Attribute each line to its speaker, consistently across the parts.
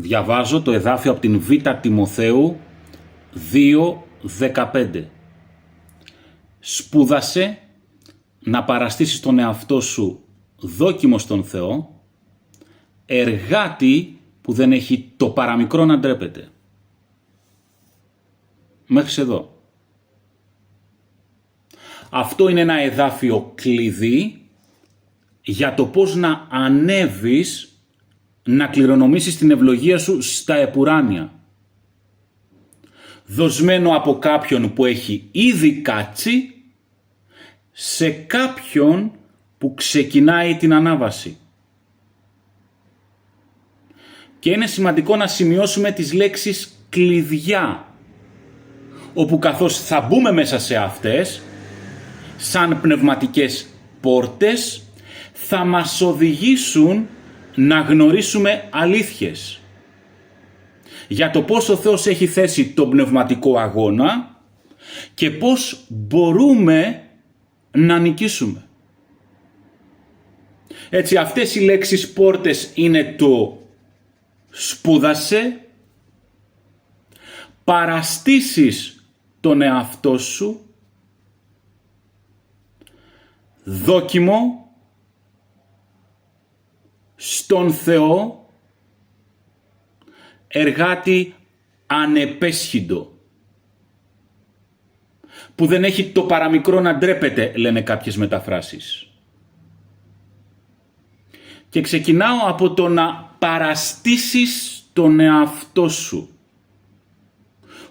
Speaker 1: Διαβάζω το εδάφιο από την Β' Τιμοθέου 2:15. Σπούδασε να παραστήσεις τον εαυτό σου δόκιμο στον Θεό, εργάτη που δεν έχει το παραμικρό να ντρέπεται. Μέχρι εδώ. Αυτό είναι ένα εδάφιο κλειδί για το πώς να ανέβεις, να κληρονομήσεις την ευλογία σου στα επουράνια. Δοσμένο από κάποιον που έχει ήδη κάτσει σε κάποιον που ξεκινάει την ανάβαση. Και είναι σημαντικό να σημειώσουμε τις λέξεις κλειδιά, όπου καθώς θα μπούμε μέσα σε αυτές, σαν πνευματικές πόρτες, θα μας οδηγήσουν να γνωρίσουμε αλήθειες για το πώς ο Θεός έχει θέσει τον πνευματικό αγώνα και πώς μπορούμε να νικήσουμε. Έτσι, αυτές οι λέξεις πόρτες είναι το σπούδασε, παραστήσεις τον εαυτό σου, δόκιμο, στον Θεό, εργάτη ανεπέσχυντο, που δεν έχει το παραμικρό να ντρέπεται, λένε κάποιες μεταφράσεις. Και ξεκινάω από το να παραστήσεις τον εαυτό σου,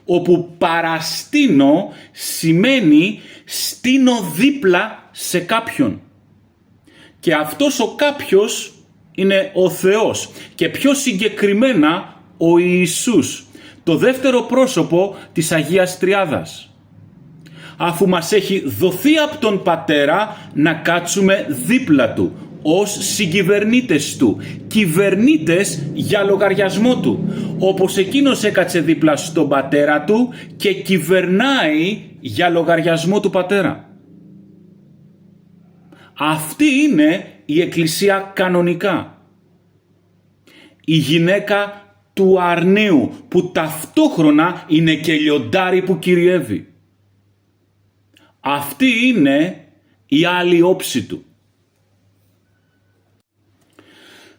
Speaker 1: όπου παραστήνω σημαίνει στείνω δίπλα σε κάποιον. Και αυτός ο κάποιος είναι ο Θεός και πιο συγκεκριμένα ο Ιησούς, το δεύτερο πρόσωπο της Αγίας Τριάδας. Αφού μας έχει δοθεί από τον Πατέρα να κάτσουμε δίπλα Του ως συγκυβερνήτες Του, κυβερνήτες για λογαριασμό Του, όπως Εκείνος έκατσε δίπλα στον Πατέρα Του και κυβερνάει για λογαριασμό του Πατέρα. Αυτή είναι η Εκκλησία κανονικά. Η γυναίκα του αρνίου που ταυτόχρονα είναι και λιοντάρι που κυριεύει. Αυτή είναι η άλλη όψη του.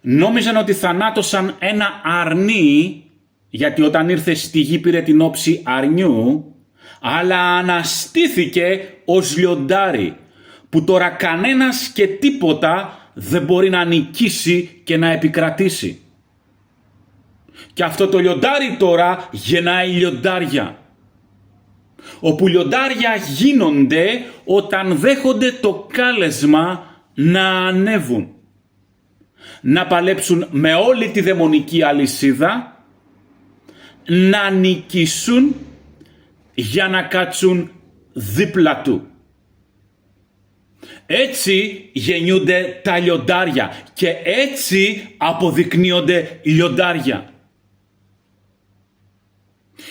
Speaker 1: Νόμιζαν ότι θανάτωσαν ένα αρνί, γιατί όταν ήρθε στη γη πήρε την όψη αρνιού, αλλά αναστήθηκε ως λιοντάρι, που τώρα κανένας και τίποτα δεν μπορεί να νικήσει και να επικρατήσει. Και αυτό το λιοντάρι τώρα γεννάει λιοντάρια, όπου λιοντάρια γίνονται όταν δέχονται το κάλεσμα να ανέβουν, να παλέψουν με όλη τη δαιμονική αλυσίδα, να νικήσουν για να κάτσουν δίπλα του. Έτσι γεννιούνται τα λιοντάρια και έτσι αποδεικνύονται λιοντάρια.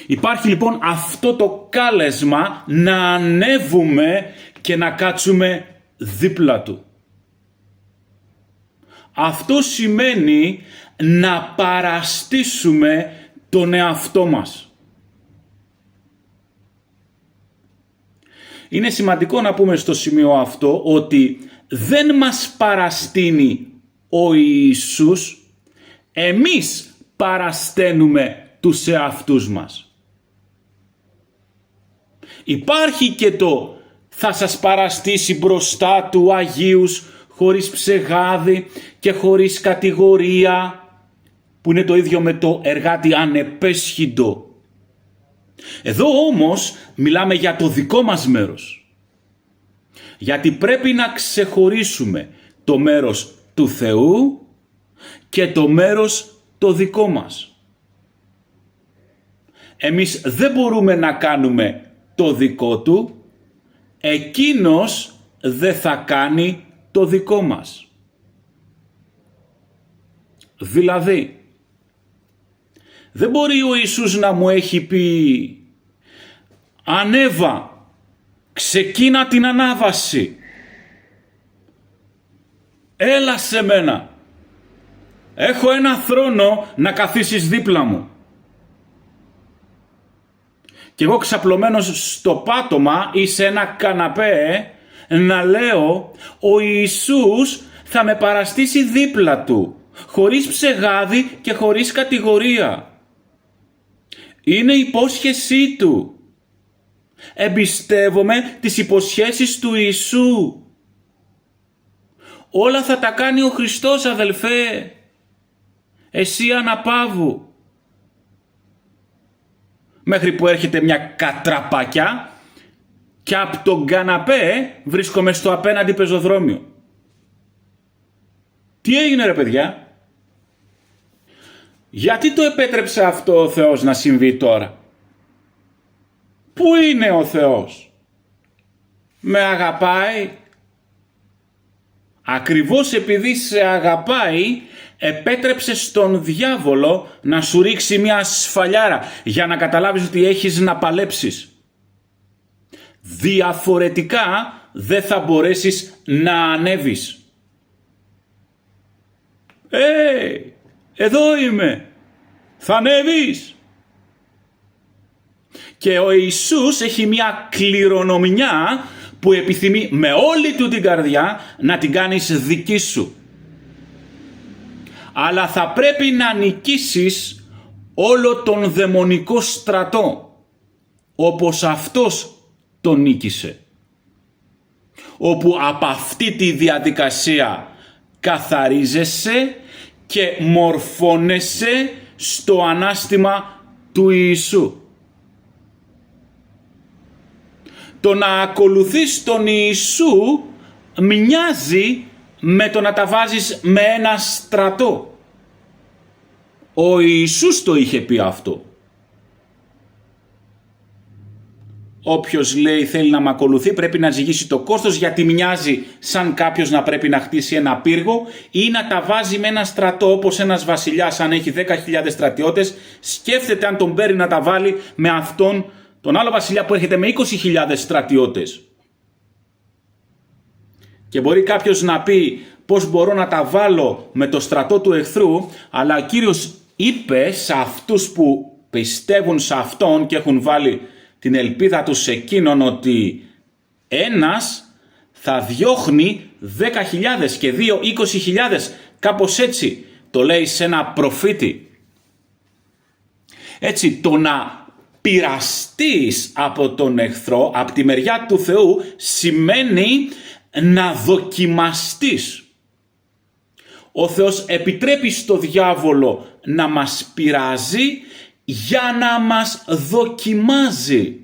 Speaker 1: Υπάρχει λοιπόν αυτό το κάλεσμα να ανέβουμε και να κάτσουμε δίπλα του. Αυτό σημαίνει να παραστήσουμε τον εαυτό μας. Είναι σημαντικό να πούμε στο σημείο αυτό ότι δεν μας παραστείνει ο Ιησούς, εμείς παρασταίνουμε τους εαυτούς μας. Υπάρχει και το θα σας παραστήσει μπροστά του Αγίους χωρίς ψεγάδι και χωρίς κατηγορία, που είναι το ίδιο με το εργάτη ανεπέσχυντο. Εδώ όμως μιλάμε για το δικό μας μέρος. Γιατί πρέπει να ξεχωρίσουμε το μέρος του Θεού και το μέρος το δικό μας. Εμείς δεν μπορούμε να κάνουμε το δικό του, εκείνος δεν θα κάνει το δικό μας. Δηλαδή, δεν μπορεί ο Ιησούς να μου έχει πει «Ανέβα, ξεκίνα την ανάβαση, έλα σε μένα». Έχω ένα θρόνο να καθίσεις δίπλα μου. Και εγώ ξαπλωμένος στο πάτωμα ή σε ένα καναπέ να λέω ο Ιησούς θα με παραστήσει δίπλα του, χωρίς ψεγάδι και χωρίς κατηγορία. Είναι υπόσχεσή του. Εμπιστεύομαι τις υποσχέσεις του Ιησού. Όλα θα τα κάνει ο Χριστός, αδελφέ. Εσύ αναπαύου. Μέχρι που έρχεται μια κατραπακιά και από τον καναπέ βρίσκομαι στο απέναντι πεζοδρόμιο. Τι έγινε ρε παιδιά? Γιατί το επέτρεψε αυτό ο Θεός να συμβεί τώρα? Πού είναι ο Θεός? Με αγαπάει? Ακριβώς επειδή σε αγαπάει, επέτρεψε στον διάβολο να σου ρίξει μια σφαλιάρα για να καταλάβεις ότι έχεις να παλέψεις. Διαφορετικά δεν θα μπορέσεις να ανέβεις. Εδώ είμαι. Θα ανέβεις. Και ο Ιησούς έχει μια κληρονομιά που επιθυμεί με όλη του την καρδιά να την κάνεις δική σου. Αλλά θα πρέπει να νικήσεις όλο τον δαιμονικό στρατό όπως αυτός τον νίκησε. Όπου από αυτή τη διαδικασία καθαρίζεσαι και μορφώνεσαι στο ανάστημα του Ιησού. Το να ακολουθείς τον Ιησού μοιάζει με το να τα βάζεις με ένα στρατό. Ο Ιησούς το είχε πει αυτό. Όποιος λέει θέλει να με ακολουθεί πρέπει να ζυγίσει το κόστος, γιατί μοιάζει σαν κάποιος να πρέπει να χτίσει ένα πύργο ή να τα βάζει με ένα στρατό, όπως ένας βασιλιάς αν έχει 10.000 στρατιώτες σκέφτεται αν τον παίρνει να τα βάλει με αυτόν τον άλλο βασιλιά που έρχεται με 20.000 στρατιώτες. Και μπορεί κάποιος να πει πώς μπορώ να τα βάλω με το στρατό του εχθρού, αλλά ο Κύριος είπε σε αυτούς που πιστεύουν σε Αυτόν και έχουν βάλει την ελπίδα τους σε εκείνον ότι ένας θα διώχνει 10.000 και δύο 20.000, κάπως έτσι το λέει σε ένα προφήτη. Έτσι το να πειραστείς από τον εχθρό, από τη μεριά του Θεού, σημαίνει να δοκιμαστείς. Ο Θεός επιτρέπει στο διάβολο να μας πειράζει για να μας δοκιμάζει.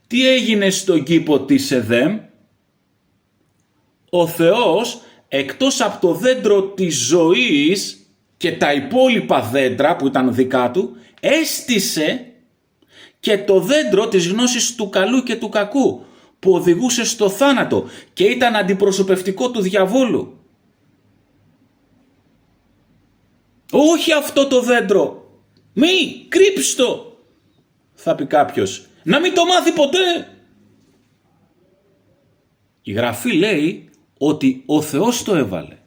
Speaker 1: Τι έγινε στον κήπο της Εδέμ? Ο Θεός εκτός από το δέντρο της ζωής και τα υπόλοιπα δέντρα που ήταν δικά του, έστησε και το δέντρο της γνώσης του καλού και του κακού που οδηγούσε στο θάνατο και ήταν αντιπροσωπευτικό του διαβόλου. Όχι αυτό το δέντρο, μη κρύψτο, θα πει κάποιος, να μην το μάθει ποτέ. Η Γραφή λέει ότι ο Θεός το έβαλε.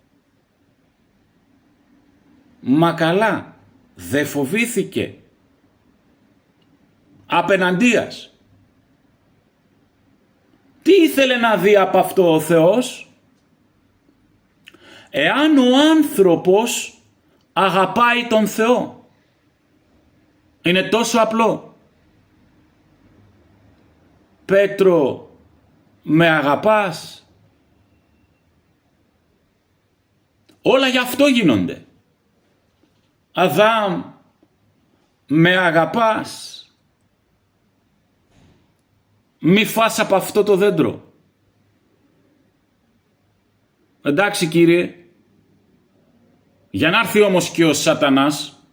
Speaker 1: Μα καλά, δεν φοβήθηκε. Απεναντίας. Τι ήθελε να δει από αυτό ο Θεός? Εάν ο άνθρωπος αγαπάει τον Θεό. Είναι τόσο απλό. Πέτρο, με αγαπάς? Όλα γι' αυτό γίνονται. Αδάμ, με αγαπάς? Μη φας από αυτό το δέντρο. Εντάξει κύριε. Για να έρθει όμως και ο σατανάς,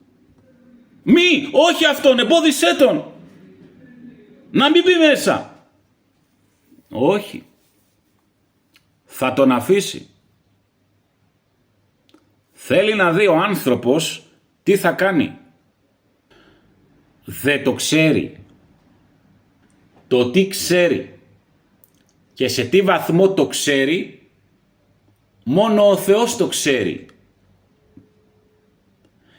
Speaker 1: μη, όχι αυτόν, εμπόδισέ τον. Να μην μπει μέσα. Όχι. Θα τον αφήσει. Θέλει να δει ο άνθρωπος τι θα κάνει. Δεν το ξέρει. Το τι ξέρει και σε τι βαθμό το ξέρει, μόνο ο Θεός το ξέρει.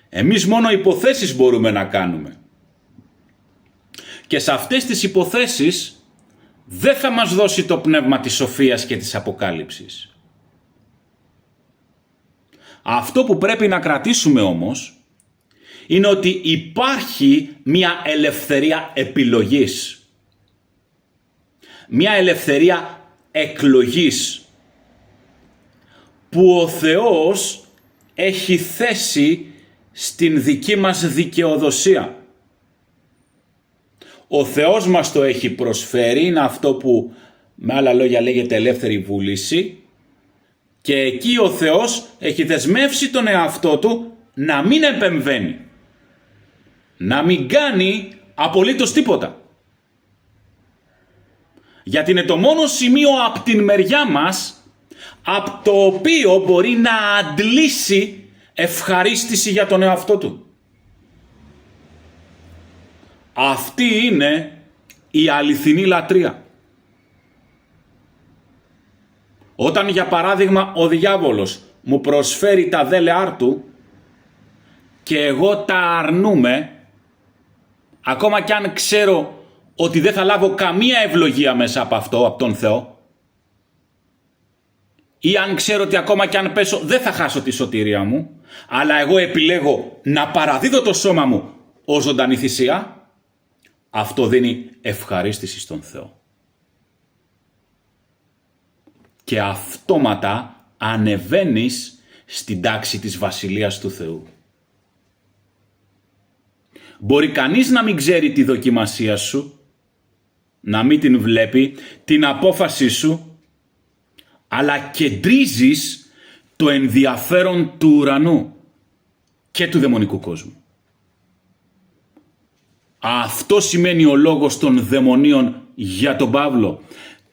Speaker 1: Εμείς μόνο υποθέσεις μπορούμε να κάνουμε. Και σε αυτές τις υποθέσεις δεν θα μας δώσει το πνεύμα της σοφίας και της αποκάλυψης. Αυτό που πρέπει να κρατήσουμε όμως είναι ότι υπάρχει μια ελευθερία επιλογής. Μια ελευθερία εκλογής που ο Θεός έχει θέσει στην δική μας δικαιοδοσία. Ο Θεός μας το έχει προσφέρει, είναι αυτό που με άλλα λόγια λέγεται ελεύθερη βούληση, και εκεί ο Θεός έχει δεσμεύσει τον εαυτό του να μην επεμβαίνει, να μην κάνει απολύτως τίποτα. Γιατί είναι το μόνο σημείο από την μεριά μας από το οποίο μπορεί να αντλήσει ευχαρίστηση για τον εαυτό του. Αυτή είναι η αληθινή λατρεία. Όταν για παράδειγμα ο διάβολος μου προσφέρει τα δέλεάρ του και εγώ τα αρνούμαι, ακόμα κι αν ξέρω ότι δεν θα λάβω καμία ευλογία μέσα από αυτό, από τον Θεό, ή αν ξέρω ότι ακόμα κι αν πέσω δεν θα χάσω τη σωτηρία μου, αλλά εγώ επιλέγω να παραδίδω το σώμα μου ως ζωντανή θυσία, αυτό δίνει ευχαρίστηση στον Θεό. Και αυτόματα ανεβαίνεις στην τάξη της Βασιλείας του Θεού. Μπορεί κανείς να μην ξέρει τη δοκιμασία σου, να μην την βλέπει, την απόφασή σου, αλλά κεντρίζεις το ενδιαφέρον του ουρανού και του δαιμονικού κόσμου. Αυτό σημαίνει ο λόγος των δαιμονίων για τον Παύλο.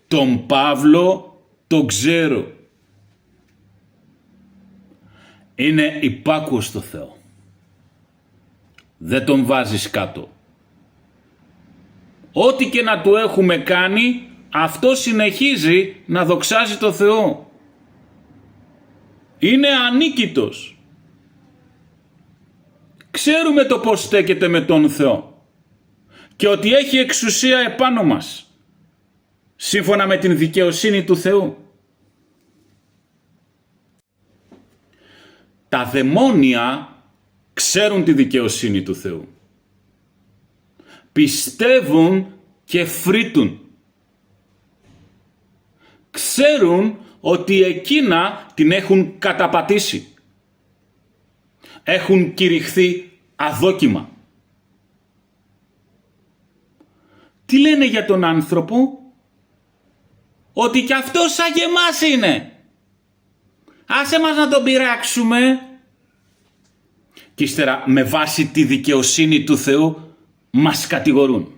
Speaker 1: Τον Παύλο τον ξέρω. Είναι υπάκουος στο Θεό. Δεν τον βάζεις κάτω. Ό,τι και να του έχουμε κάνει, αυτό συνεχίζει να δοξάζει το Θεό. Είναι ανίκητος. Ξέρουμε το πώς στέκεται με τον Θεό και ότι έχει εξουσία επάνω μας, σύμφωνα με την δικαιοσύνη του Θεού. Τα δαιμόνια ξέρουν τη δικαιοσύνη του Θεού. Πιστεύουν και φρύτουν. Ξέρουν ότι εκείνα την έχουν καταπατήσει. Έχουν κηρυχθεί αδόκιμα. Τι λένε για τον άνθρωπο? Ότι κι αυτός σαν και εμάς είναι. Άσε μας να τον πειράξουμε. Και ύστερα με βάση τη δικαιοσύνη του Θεού μας κατηγορούν.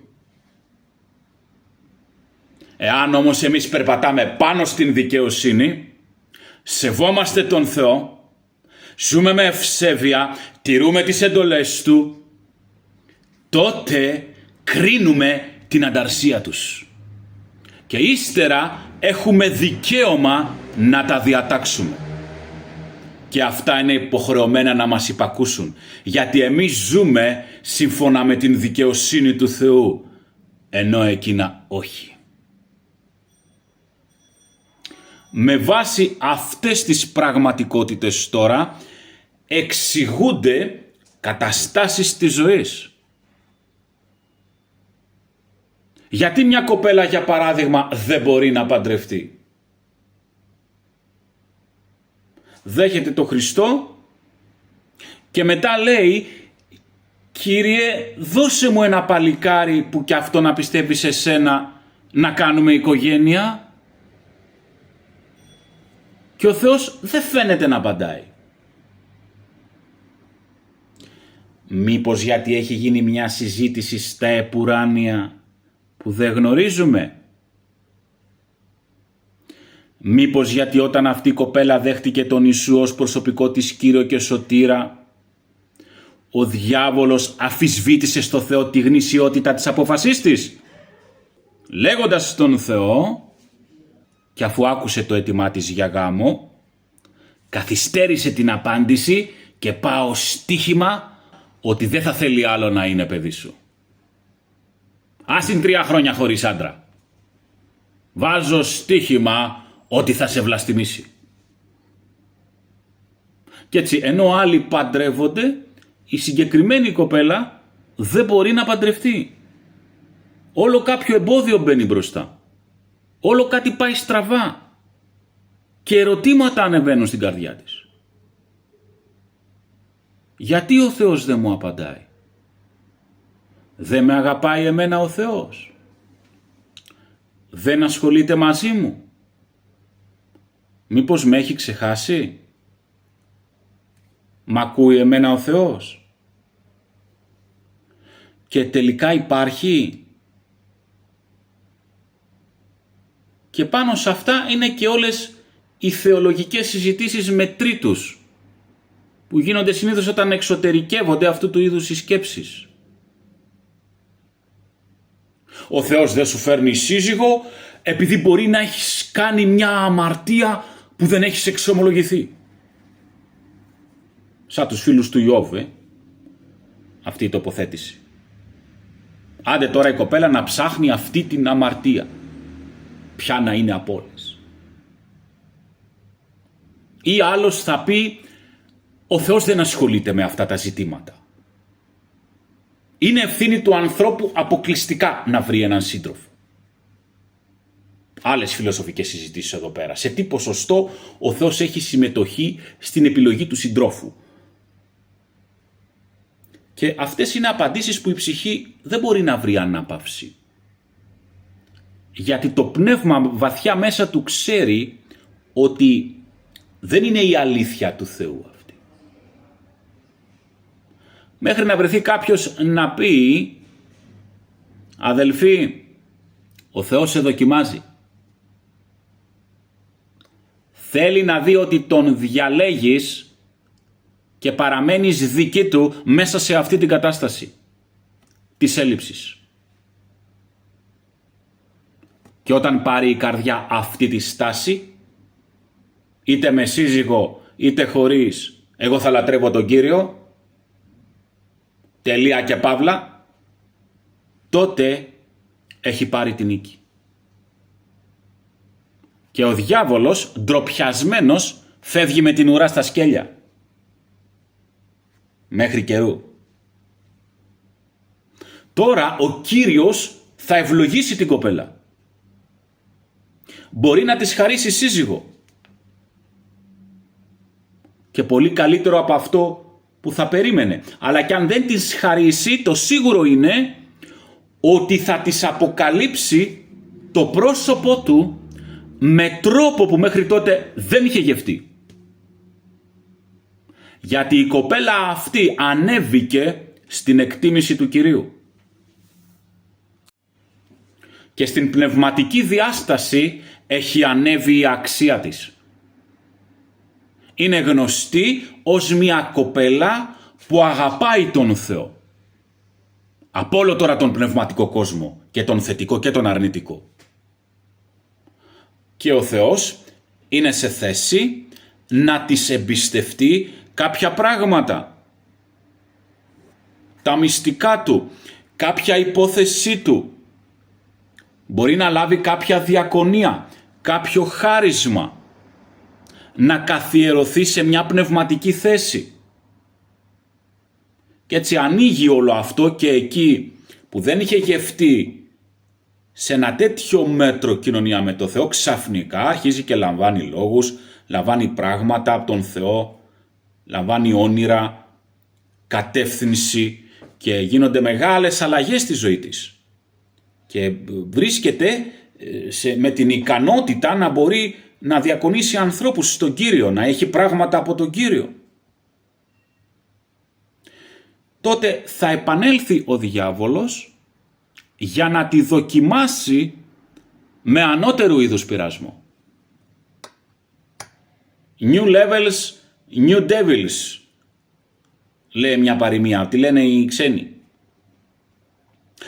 Speaker 1: Εάν όμως εμείς περπατάμε πάνω στην δικαιοσύνη, σεβόμαστε τον Θεό, ζούμε με ευσέβεια, τηρούμε τις εντολές Του, τότε κρίνουμε την ανταρσία τους. Και ύστερα έχουμε δικαίωμα να τα διατάξουμε. Και αυτά είναι υποχρεωμένα να μας υπακούσουν. Γιατί εμείς ζούμε σύμφωνα με την δικαιοσύνη του Θεού, ενώ εκείνα όχι. Με βάση αυτές τις πραγματικότητες τώρα εξηγούνται καταστάσεις της ζωής. Γιατί μια κοπέλα για παράδειγμα δεν μπορεί να παντρευτεί? Δέχεται το Χριστό και μετά λέει, Κύριε, δώσε μου ένα παλικάρι που κι αυτό να πιστεύει σε σένα, να κάνουμε οικογένεια. Και ο Θεός δεν φαίνεται να απαντάει. Μήπως γιατί έχει γίνει μια συζήτηση στα επουράνια που δεν γνωρίζουμε? Μήπως γιατί όταν αυτή η κοπέλα δέχτηκε τον Ιησού ως προσωπικό της Κύριο και Σωτήρα, ο διάβολος αφισβήτησε στο Θεό τη γνησιότητα της απόφασής της, λέγοντας στον Θεό, και αφού άκουσε το αίτημά της για γάμο, καθυστέρησε την απάντηση και πάω στοίχημα ότι δεν θα θέλει άλλο να είναι παιδί σου. Ας είναι 3 χρόνια χωρίς άντρα. Βάζω στοίχημα ότι θα σε βλαστημίσει. Και έτσι, ενώ άλλοι παντρεύονται, η συγκεκριμένη κοπέλα δεν μπορεί να παντρευτεί. Όλο κάποιο εμπόδιο μπαίνει μπροστά. Όλο κάτι πάει στραβά. Και ερωτήματα ανεβαίνουν στην καρδιά της. Γιατί ο Θεός δεν μου απαντάει? Δεν με αγαπάει εμένα ο Θεός? Δεν ασχολείται μαζί μου? Μήπως με έχει ξεχάσει? Μ' ακούει εμένα ο Θεός? Και τελικά υπάρχει? Και πάνω σε αυτά είναι και όλες οι θεολογικές συζητήσεις με τρίτους που γίνονται συνήθως όταν εξωτερικεύονται αυτού του είδους οι σκέψεις. Ο Θεός δεν σου φέρνει σύζυγο επειδή μπορεί να έχεις κάνει μια αμαρτία που δεν έχεις εξομολογηθεί. Σαν τους φίλους του Ιώβ, αυτή η τοποθέτηση. Άντε τώρα η κοπέλα να ψάχνει αυτή την αμαρτία. Ποια να είναι από όλες. Ή άλλος θα πει, ο Θεός δεν ασχολείται με αυτά τα ζητήματα. Είναι ευθύνη του ανθρώπου αποκλειστικά να βρει έναν σύντροφο. Άλλες φιλοσοφικές συζητήσεις εδώ πέρα. Σε τι ποσοστό ο Θεός έχει συμμετοχή στην επιλογή του συντρόφου. Και αυτές είναι απαντήσεις που η ψυχή δεν μπορεί να βρει ανάπαυση. Γιατί το πνεύμα βαθιά μέσα του ξέρει ότι δεν είναι η αλήθεια του Θεού αυτή. Μέχρι να βρεθεί κάποιος να πει, αδελφοί, ο Θεός σε δοκιμάζει. Θέλει να δει ότι τον διαλέγεις και παραμένεις δική του μέσα σε αυτή την κατάσταση της έλλειψης. Και όταν πάρει η καρδιά αυτή τη στάση, είτε με σύζυγο είτε χωρίς, εγώ θα λατρεύω τον Κύριο, τελεία και παύλα, τότε έχει πάρει την νίκη. Και ο διάβολος, ντροπιασμένος, φεύγει με την ουρά στα σκέλια. Μέχρι καιρού. Τώρα ο Κύριος θα ευλογήσει την κοπέλα. Μπορεί να της χαρίσει σύζυγο. Και πολύ καλύτερο από αυτό που θα περίμενε. Αλλά και αν δεν της χαρίσει, το σίγουρο είναι ότι θα της αποκαλύψει το πρόσωπό του με τρόπο που μέχρι τότε δεν είχε γευτεί. Γιατί η κοπέλα αυτή ανέβηκε στην εκτίμηση του Κυρίου. Και στην πνευματική διάσταση έχει ανέβει η αξία της. Είναι γνωστή ως μια κοπέλα που αγαπάει τον Θεό. Από όλο τώρα τον πνευματικό κόσμο, και τον θετικό και τον αρνητικό. Και ο Θεός είναι σε θέση να της εμπιστευτεί κάποια πράγματα. Τα μυστικά του, κάποια υπόθεσή του. Μπορεί να λάβει κάποια διακονία, κάποιο χάρισμα. Να καθιερωθεί σε μια πνευματική θέση. Και έτσι ανοίγει όλο αυτό και εκεί που δεν είχε γευτεί σε ένα τέτοιο μέτρο κοινωνία με το Θεό, ξαφνικά αρχίζει και λαμβάνει λόγους, λαμβάνει πράγματα από τον Θεό, λαμβάνει όνειρα, κατεύθυνση και γίνονται μεγάλες αλλαγές στη ζωή της. Και βρίσκεται με την ικανότητα να μπορεί να διακονήσει ανθρώπους στον Κύριο, να έχει πράγματα από τον Κύριο. Τότε θα επανέλθει ο διάβολος για να τη δοκιμάσει με ανώτερου είδους πειρασμό. New levels, new devils, λέει μια παροιμία, τη λένε οι ξένοι.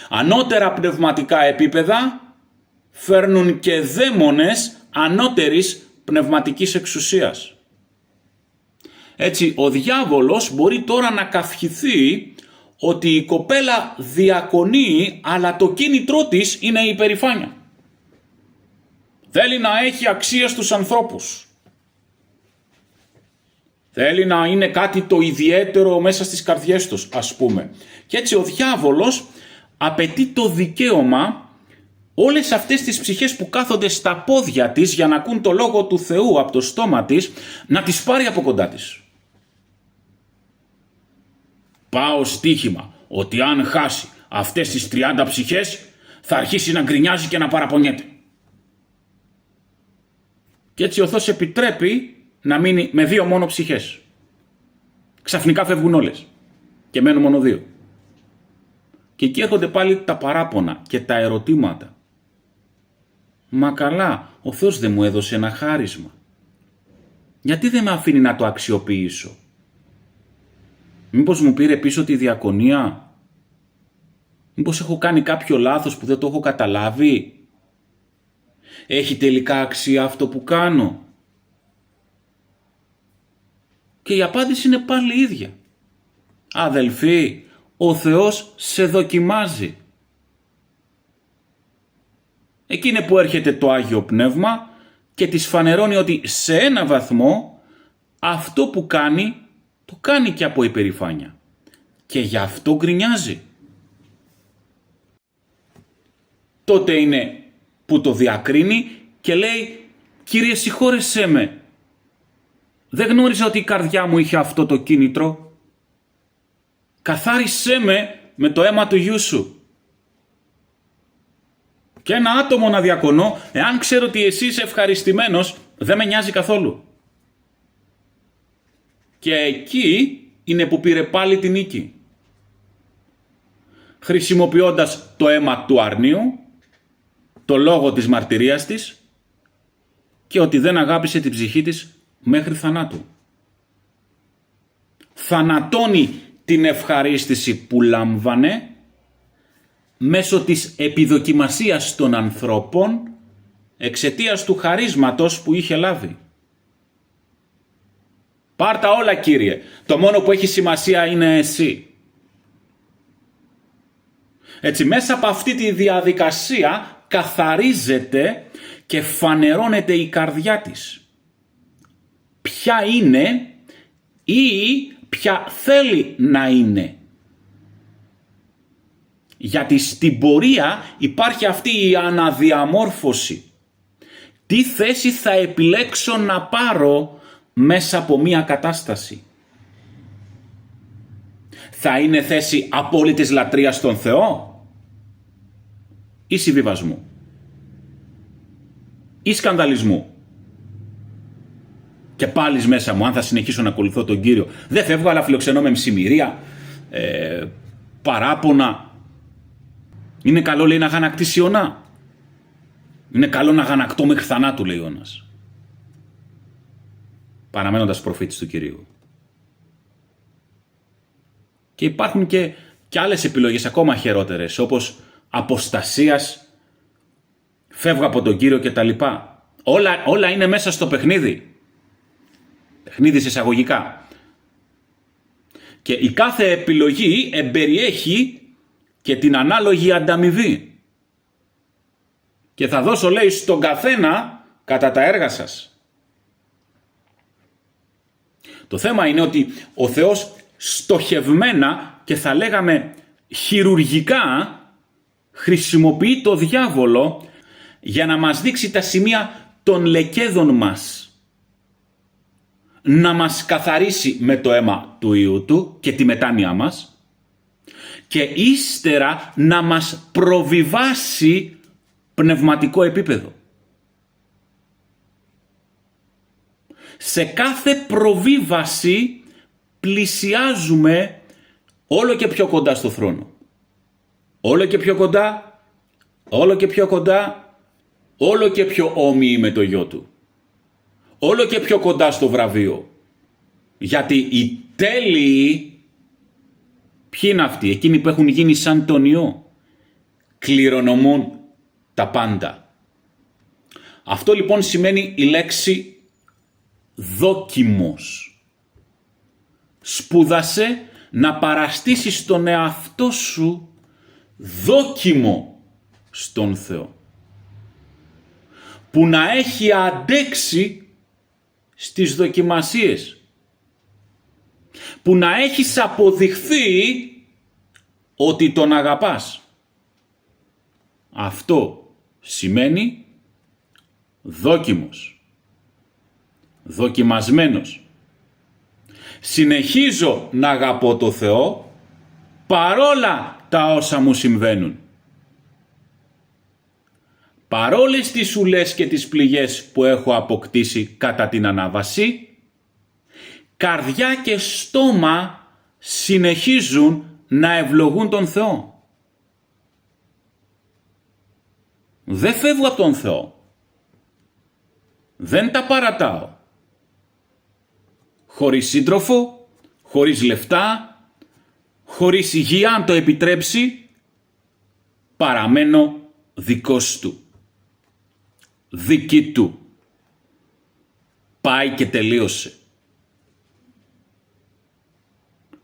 Speaker 1: Ανώτερα πνευματικά επίπεδα φέρνουν και δαίμονες ανώτερης πνευματικής εξουσίας. Έτσι, ο διάβολος μπορεί τώρα να καυχηθεί ότι η κοπέλα διακονεί, αλλά το κίνητρό της είναι η υπερηφάνεια. Θέλει να έχει αξία στους ανθρώπους. Θέλει να είναι κάτι το ιδιαίτερο μέσα στις καρδιές τους, ας πούμε. Και έτσι ο διάβολος απαιτεί το δικαίωμα όλες αυτές τις ψυχές που κάθονται στα πόδια της για να ακούν το λόγο του Θεού από το στόμα της, να τις πάρει από κοντά της. Πάω στοίχημα ότι αν χάσει αυτές τις 30 ψυχές θα αρχίσει να γκρινιάζει και να παραπονιέται. Και έτσι ο Θεός επιτρέπει να μείνει με 2 μόνο ψυχές. Ξαφνικά φεύγουν όλες και μένουν μόνο 2. Και εκεί έρχονται πάλι τα παράπονα και τα ερωτήματα. Μα καλά, ο Θεός δεν μου έδωσε ένα χάρισμα. Γιατί δεν με αφήνει να το αξιοποιήσω? Μήπως μου πήρε πίσω τη διακονία? Μήπως έχω κάνει κάποιο λάθος που δεν το έχω καταλάβει? Έχει τελικά αξία αυτό που κάνω? Και η απάντηση είναι πάλι ίδια. Αδελφοί, ο Θεός σε δοκιμάζει. Εκεί είναι που έρχεται το Άγιο Πνεύμα και της φανερώνει ότι σε ένα βαθμό αυτό που κάνει, το κάνει και από υπερηφάνεια. Και γι' αυτό γκρινιάζει. Τότε είναι που το διακρίνει και λέει, Κύριε συγχώρεσέ με. Δεν γνώριζα ότι η καρδιά μου είχε αυτό το κίνητρο. Καθάρισέ με το αίμα του γιού σου. Και ένα άτομο να διακονώ, εάν ξέρω ότι εσύ είσαι ευχαριστημένος, δεν με νοιάζει καθόλου. Και εκεί είναι που πήρε πάλι την νίκη. Χρησιμοποιώντας το αίμα του αρνίου, το λόγο της μαρτυρίας της και ότι δεν αγάπησε την ψυχή της μέχρι θανάτου. Θανατώνει την ευχαρίστηση που λάμβανε μέσω της επιδοκιμασίας των ανθρώπων εξαιτίας του χαρίσματος που είχε λάβει. Πάρ' τα όλα, Κύριε, το μόνο που έχει σημασία είναι εσύ. Έτσι μέσα από αυτή τη διαδικασία καθαρίζεται και φανερώνεται η καρδιά της. Ποια είναι ή ποια θέλει να είναι. Γιατί στην πορεία υπάρχει αυτή η αναδιαμόρφωση. Τι θέση θα επιλέξω να πάρω μέσα από μία κατάσταση? Θα είναι θέση απόλυτης λατρείας στον Θεό ή συμβιβασμού ή σκανδαλισμού? Και πάλι μέσα μου, αν θα συνεχίσω να ακολουθώ τον Κύριο, δεν φεύγω, αλλά φιλοξενώ με μσημυρία, παράπονα. Είναι καλό, λέει, να αγανακτήσει Ιωνά. Είναι καλό να αγανακτώ μέχρι θανάτου, λέει ο Ιώνας, παραμένοντας προφήτης του Κυρίου. Και υπάρχουν και άλλες επιλογές ακόμα χειρότερες, όπως αποστασίας, φεύγω από τον Κύριο κτλ. Όλα είναι μέσα στο παιχνίδι. Παιχνίδι σε εισαγωγικά. Και η κάθε επιλογή εμπεριέχει και την ανάλογη ανταμοιβή. Και θα δώσω, λέει, στον καθένα κατά τα έργα σας. Το θέμα είναι ότι ο Θεός στοχευμένα και θα λέγαμε χειρουργικά χρησιμοποιεί το διάβολο για να μας δείξει τα σημεία των λεκέδων μας. Να μας καθαρίσει με το αίμα του Υιού Του και τη μετάνοια μας και ύστερα να μας προβιβάσει πνευματικό επίπεδο. Σε κάθε προβίβαση πλησιάζουμε όλο και πιο κοντά στο θρόνο. Όλο και πιο κοντά, όλο και πιο κοντά, όλο και πιο όμοιοι με το Γιο Του. Όλο και πιο κοντά στο βραβείο. Γιατί οι τέλειοι, ποιοι είναι αυτοί? Εκείνοι που έχουν γίνει σαν τον Υιό. Κληρονομούν τα πάντα. Αυτό λοιπόν σημαίνει η λέξη δόκιμος. Σπούδασε να παραστήσεις τον εαυτό σου δόκιμο στον Θεό, που να έχει αντέξει στις δοκιμασίες, που να έχεις αποδειχθεί ότι τον αγαπάς. Αυτό σημαίνει δόκιμος, δοκιμασμένος. Συνεχίζω να αγαπώ το Θεό παρόλα τα όσα μου συμβαίνουν. Παρόλες τις ουλές και τις πληγές που έχω αποκτήσει κατά την ανάβαση, καρδιά και στόμα συνεχίζουν να ευλογούν τον Θεό. Δεν φεύγω από τον Θεό. Δεν τα παρατάω. Χωρίς σύντροφο, χωρίς λεφτά, χωρίς υγεία αν το επιτρέψει, παραμένω δικός του. Δική του. Πάει και τελείωσε.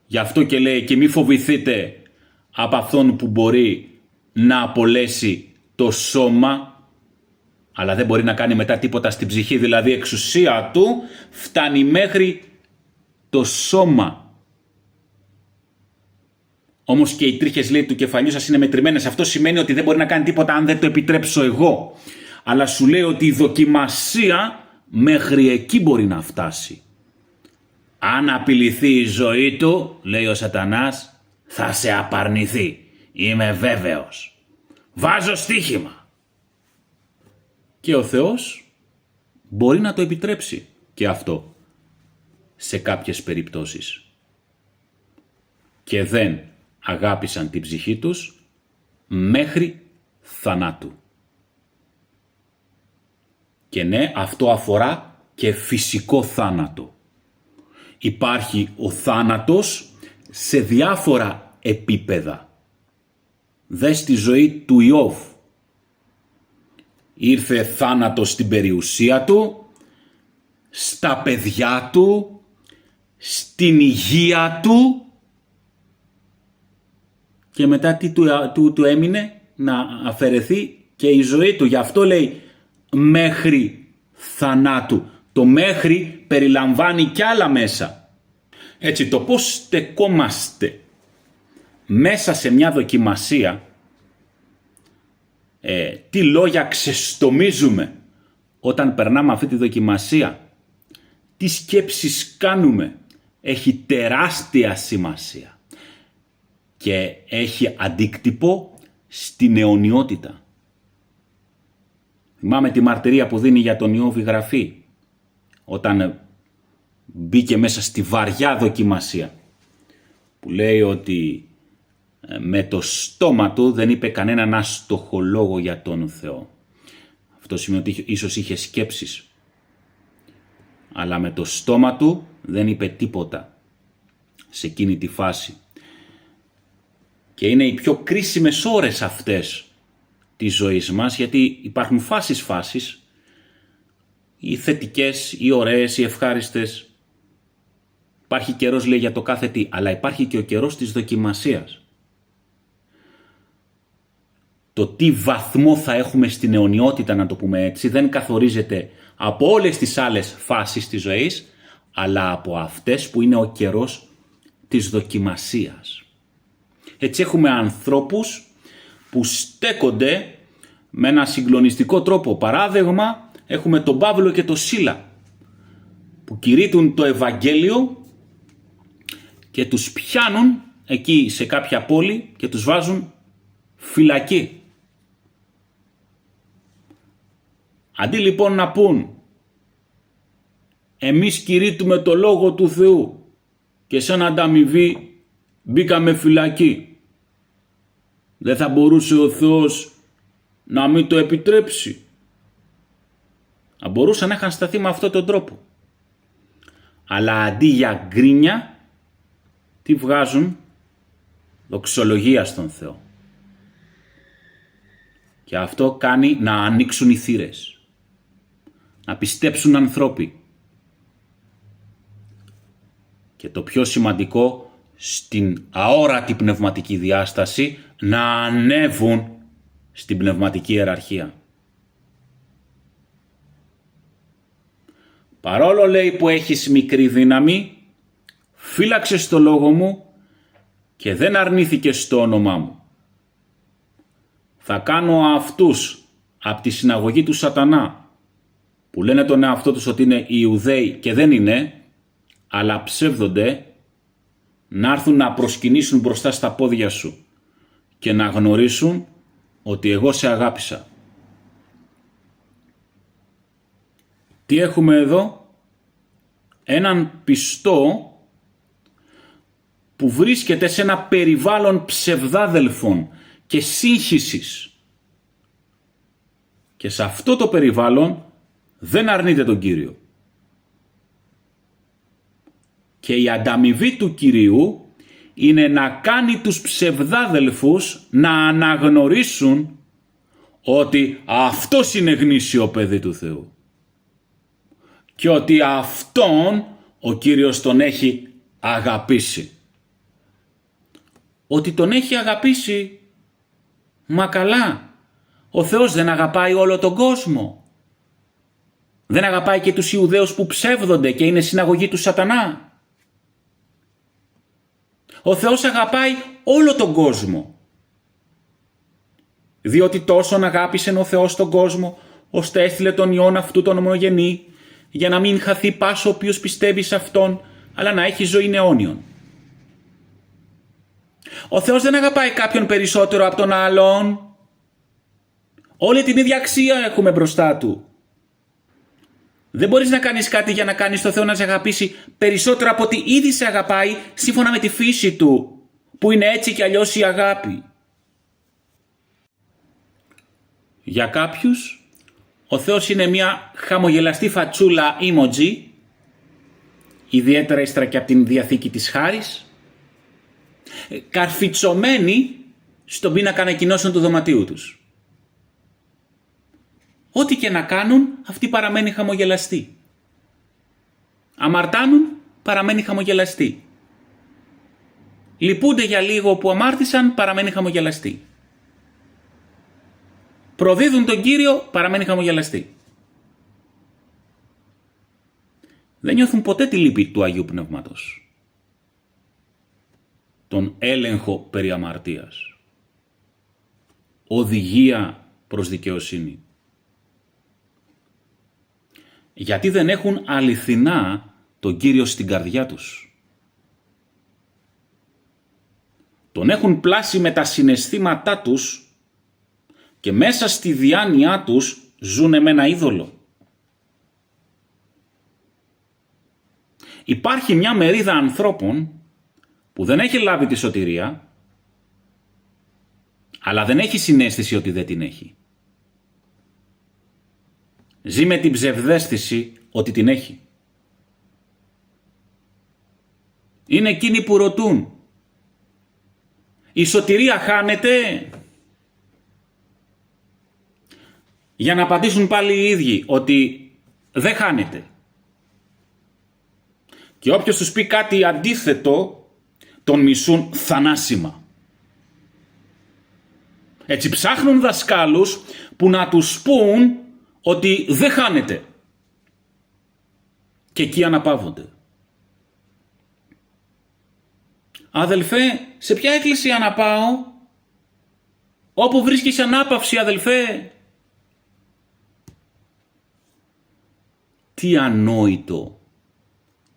Speaker 1: Γι' αυτό και λέει και μη φοβηθείτε από αυτόν που μπορεί να απολέσει το σώμα, αλλά δεν μπορεί να κάνει μετά τίποτα στην ψυχή, δηλαδή η εξουσία του φτάνει μέχρι το σώμα. Όμως και οι τρίχες, λέει, του κεφαλιού σας είναι μετρημένες. Αυτό σημαίνει ότι δεν μπορεί να κάνει τίποτα αν δεν το επιτρέψω εγώ. Αλλά σου λέει ότι η δοκιμασία μέχρι εκεί μπορεί να φτάσει. Αν απειληθεί η ζωή του, λέει ο Σατανάς, θα σε απαρνηθεί. Είμαι βέβαιος. Βάζω στοίχημα. Και ο Θεός μπορεί να το επιτρέψει και αυτό σε κάποιες περιπτώσεις. Και δεν αγάπησαν την ψυχή τους μέχρι θανάτου. Και ναι, αυτό αφορά και φυσικό θάνατο. Υπάρχει ο θάνατος σε διάφορα επίπεδα. Δες τη ζωή του Ιώβ. Ήρθε θάνατος στην περιουσία του, στα παιδιά του, στην υγεία του και μετά τι του έμεινε? Να αφαιρεθεί και η ζωή του. Γι' αυτό λέει μέχρι θανάτου. Το μέχρι περιλαμβάνει κι άλλα μέσα. Έτσι, το πώς στεκόμαστε μέσα σε μια δοκιμασία, τι λόγια ξεστομίζουμε όταν περνάμε αυτή τη δοκιμασία, τι σκέψεις κάνουμε, έχει τεράστια σημασία και έχει αντίκτυπο στην αιωνιότητα. Θυμάμαι τη μαρτυρία που δίνει για τον Ιώβ η Γραφή, όταν μπήκε μέσα στη βαριά δοκιμασία, που λέει ότι με το στόμα του δεν είπε κανέναν άστοχο λόγο για τον Θεό. Αυτό σημαίνει ότι ίσως είχε σκέψεις, αλλά με το στόμα του δεν είπε τίποτα σε εκείνη τη φάση. Και είναι οι πιο κρίσιμες ώρες αυτές της ζωής μας, γιατί υπάρχουν φάσεις, οι θετικές, οι ωραίες, οι ευχάριστες. Υπάρχει καιρός, λέει, για το κάθε τι, αλλά υπάρχει και ο καιρός της δοκιμασίας. Το τι βαθμό θα έχουμε στην αιωνιότητα, να το πούμε έτσι, δεν καθορίζεται από όλες τις άλλες φάσεις της ζωής, αλλά από αυτές που είναι ο καιρός της δοκιμασίας. Έτσι έχουμε ανθρώπους που στέκονται με ένα συγκλονιστικό τρόπο. Παράδειγμα, έχουμε τον Παύλο και τον Σίλα, που κηρύττουν το Ευαγγέλιο και τους πιάνουν εκεί σε κάποια πόλη και τους βάζουν φυλακή. Αντί λοιπόν να πούν εμείς κηρύττουμε το Λόγο του Θεού και σαν ανταμοιβή μπήκαμε φυλακή, δεν θα μπορούσε ο Θεός να μην το επιτρέψει? Θα μπορούσαν να είχαν σταθεί με αυτόν τον τρόπο. Αλλά αντί για γκρίνια, τι βγάζουν? Δοξολογία στον Θεό. Και αυτό κάνει να ανοίξουν οι θύρες, να πιστέψουν ανθρώποι. και το πιο σημαντικό, στην αόρατη πνευματική διάσταση, να ανέβουν στην πνευματική ιεραρχία. Παρόλο, λέει, που έχεις μικρή δύναμη, φύλαξες το λόγο μου και δεν αρνήθηκες το όνομά μου. Θα κάνω αυτούς από τη συναγωγή του σατανά, που λένε τον εαυτό τους ότι είναι Ιουδαίοι και δεν είναι, αλλά ψεύδονται, να έρθουν να προσκυνήσουν μπροστά στα πόδια σου και να γνωρίσουν ότι εγώ σε αγάπησα. Τι έχουμε εδώ? Έναν πιστό που βρίσκεται σε ένα περιβάλλον ψευδάδελφων και σύγχυσης. Και σε αυτό το περιβάλλον δεν αρνείται τον Κύριο. Και η ανταμοιβή του Κυρίου είναι να κάνει τους ψευδάδελφους να αναγνωρίσουν ότι αυτός είναι γνήσιο παιδί του Θεού και ότι αυτόν ο Κύριος τον έχει αγαπήσει. Ότι τον έχει αγαπήσει, μα καλά, ο Θεός δεν αγαπάει όλο τον κόσμο? Δεν αγαπάει και τους Ιουδαίους που ψεύδονται και είναι συναγωγή του σατανά? Ο Θεός αγαπάει όλο τον κόσμο. Διότι τόσον αγάπησε ο Θεός τον κόσμο, ώστε έστειλε τον Υιόν αυτού τον ομογενή, για να μην χαθεί πάσο ο οποίος πιστεύει σε Αυτόν, αλλά να έχει ζωή αιώνιον. Ο Θεός δεν αγαπάει κάποιον περισσότερο από τον άλλον. Όλη την ίδια αξία έχουμε μπροστά Του. Δεν μπορείς να κάνεις κάτι για να κάνεις το Θεό να σε αγαπήσει περισσότερο από ότι ήδη σε αγαπάει σύμφωνα με τη φύση Του, που είναι έτσι κι αλλιώς η αγάπη. Για κάποιους, ο Θεός είναι μια χαμογελαστή φατσούλα emoji, ιδιαίτερα ύστερα και από την Διαθήκη της Χάρης, καρφιτσωμένη στον πίνακα ανακοινώσεων του δωματίου τους. Ό,τι και να κάνουν, αυτοί παραμένει χαμογελαστοί. Αμαρτάνουν, παραμένει χαμογελαστοί. Λυπούνται για λίγο που αμάρτησαν, παραμένει χαμογελαστοί. Προδίδουν τον Κύριο, παραμένει χαμογελαστοί. Δεν νιώθουν ποτέ τη λύπη του Αγίου Πνεύματος, τον έλεγχο περί αμαρτίας, οδηγία προς δικαιοσύνη. Γιατί δεν έχουν αληθινά τον Κύριο στην καρδιά τους. Τον έχουν πλάσει με τα συναισθήματά τους και μέσα στη διάνοιά τους ζουνε με ένα είδωλο. Υπάρχει μια μερίδα ανθρώπων που δεν έχει λάβει τη σωτηρία, αλλά δεν έχει συναίσθηση ότι δεν την έχει. Ζει με την ψευδαίσθηση ότι την έχει. Είναι εκείνοι που ρωτούν, η σωτηρία χάνεται? Για να απαντήσουν πάλι οι ίδιοι ότι δεν χάνεται. Και όποιος τους πει κάτι αντίθετο, τον μισούν θανάσιμα. Έτσι ψάχνουν δασκάλους που να τους πούν ότι δεν χάνεται. Και εκεί αναπαύονται. Αδελφέ, σε ποια εκκλησία να πάω? Όπου βρίσκεις ανάπαυση, αδελφέ. Τι ανόητο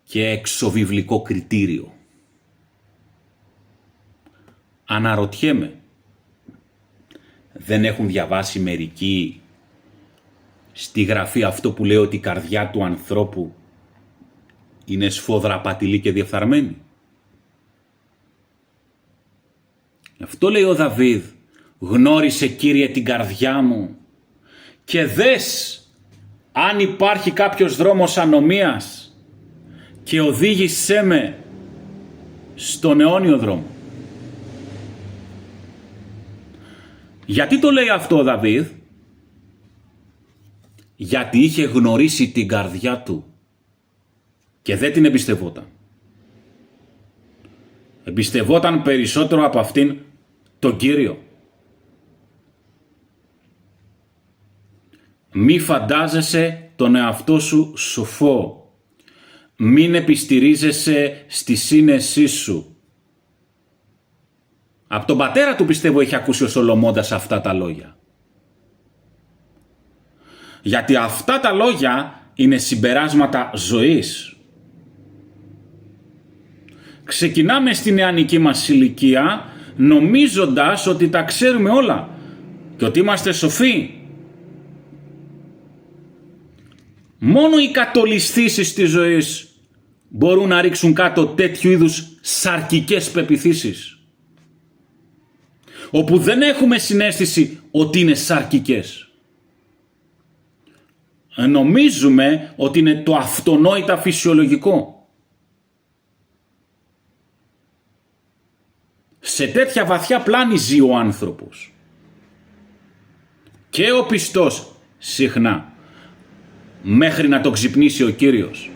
Speaker 1: και εξωβιβλικό κριτήριο. Αναρωτιέμαι, δεν έχουν διαβάσει μερικοί στη Γραφή αυτό που λέει ότι η καρδιά του ανθρώπου είναι σφόδρα πατηλή και διεφθαρμένη? Αυτό λέει ο Δαβίδ, γνώρισε Κύριε την καρδιά μου και δες αν υπάρχει κάποιος δρόμος ανομίας και οδήγησέ με στον αιώνιο δρόμο. Γιατί το λέει αυτό ο Δαβίδ? Γιατί είχε γνωρίσει την καρδιά του και δεν την εμπιστευόταν. Εμπιστευόταν περισσότερο από αυτήν τον Κύριο. Μη φαντάζεσαι τον εαυτό σου σοφό. Μην επιστηρίζεσαι στη σύνεσή σου. Από τον πατέρα του πιστεύω έχει ακούσει ο Σολομώντας αυτά τα λόγια. Γιατί αυτά τα λόγια είναι συμπεράσματα ζωής. Ξεκινάμε στη νεανική μας ηλικία νομίζοντας ότι τα ξέρουμε όλα και ότι είμαστε σοφοί. Μόνο οι κατολισθήσεις της ζωής μπορούν να ρίξουν κάτω τέτοιου είδους σαρκικές πεποιθήσεις, όπου δεν έχουμε συναίσθηση ότι είναι σαρκικές. Νομίζουμε ότι είναι το αυτονόητα φυσιολογικό. Σε τέτοια βαθιά πλάνη ζει ο άνθρωπος. Και ο πιστός συχνά, μέχρι να το ξυπνήσει ο Κύριος.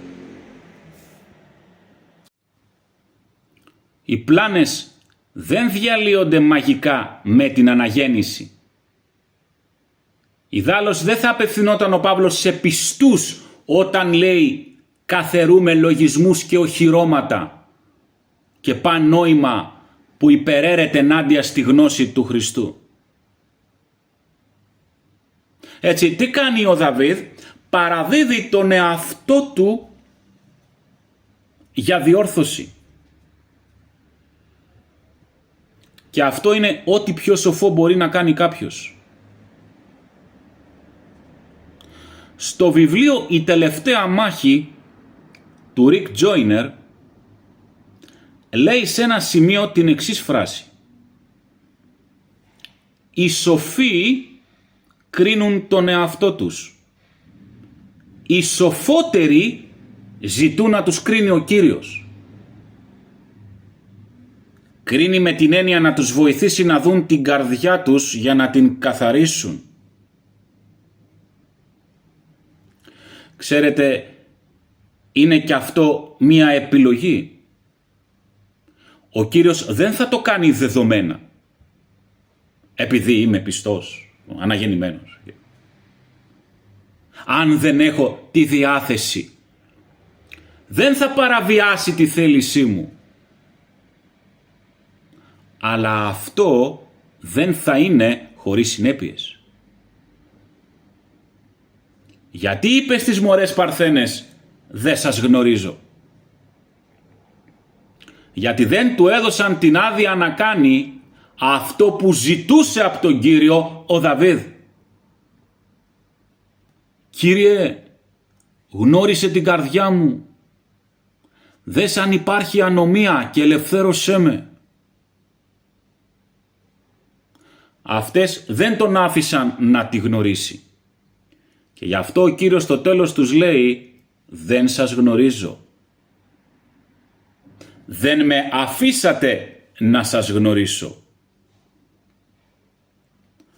Speaker 1: Οι πλάνες δεν διαλύονται μαγικά με την αναγέννηση. Ιδάλλως δεν θα απευθυνόταν ο Παύλος σε πιστούς όταν λέει καθερούμε λογισμούς και οχυρώματα και παν νόημα που υπεραίρεται ενάντια στη γνώση του Χριστού. Έτσι, τι κάνει ο Δαβίδ? Παραδίδει τον εαυτό του για διόρθωση. Και αυτό είναι ό,τι πιο σοφό μπορεί να κάνει κάποιος. Στο βιβλίο «Η τελευταία μάχη» του Rick Joyner λέει σε ένα σημείο την εξής φράση: «Οι σοφοί κρίνουν τον εαυτό τους. Οι σοφότεροι ζητούν να τους κρίνει ο Κύριος». Κρίνει με την έννοια να τους βοηθήσει να δουν την καρδιά τους για να την καθαρίσουν. Ξέρετε, είναι και αυτό μία επιλογή. Ο Κύριος δεν θα το κάνει δεδομένα, επειδή είμαι πιστός, αναγεννημένος. Αν δεν έχω τη διάθεση, δεν θα παραβιάσει τη θέλησή μου. Αλλά αυτό δεν θα είναι χωρίς συνέπειες. Γιατί είπε στις μωρές παρθένες «Δεν σας γνωρίζω»? Γιατί δεν του έδωσαν την άδεια να κάνει αυτό που ζητούσε από τον Κύριο ο Δαβίδ. «Κύριε, γνώρισε την καρδιά μου, δες αν υπάρχει ανομία και ελευθέρωσέ με». Αυτές δεν τον άφησαν να τη γνωρίσει. Και γι' αυτό ο Κύριος στο τέλος τους λέει «Δεν σας γνωρίζω». Δεν με αφήσατε να σας γνωρίσω.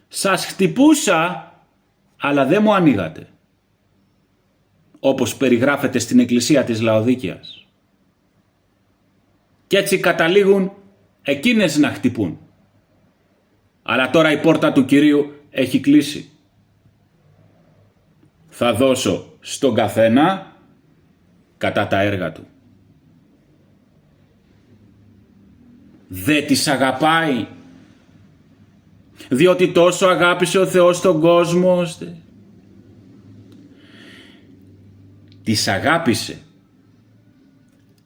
Speaker 1: Σας χτυπούσα, αλλά δεν μου ανοίγατε. Όπως περιγράφεται στην εκκλησία της Λαοδίκειας. Κι έτσι καταλήγουν εκείνες να χτυπούν. Αλλά τώρα η πόρτα του Κυρίου έχει κλείσει. Θα δώσω στον καθένα κατά τα έργα του. Δεν τις αγαπάει, διότι τόσο αγάπησε ο Θεός τον κόσμο. Τις αγάπησε.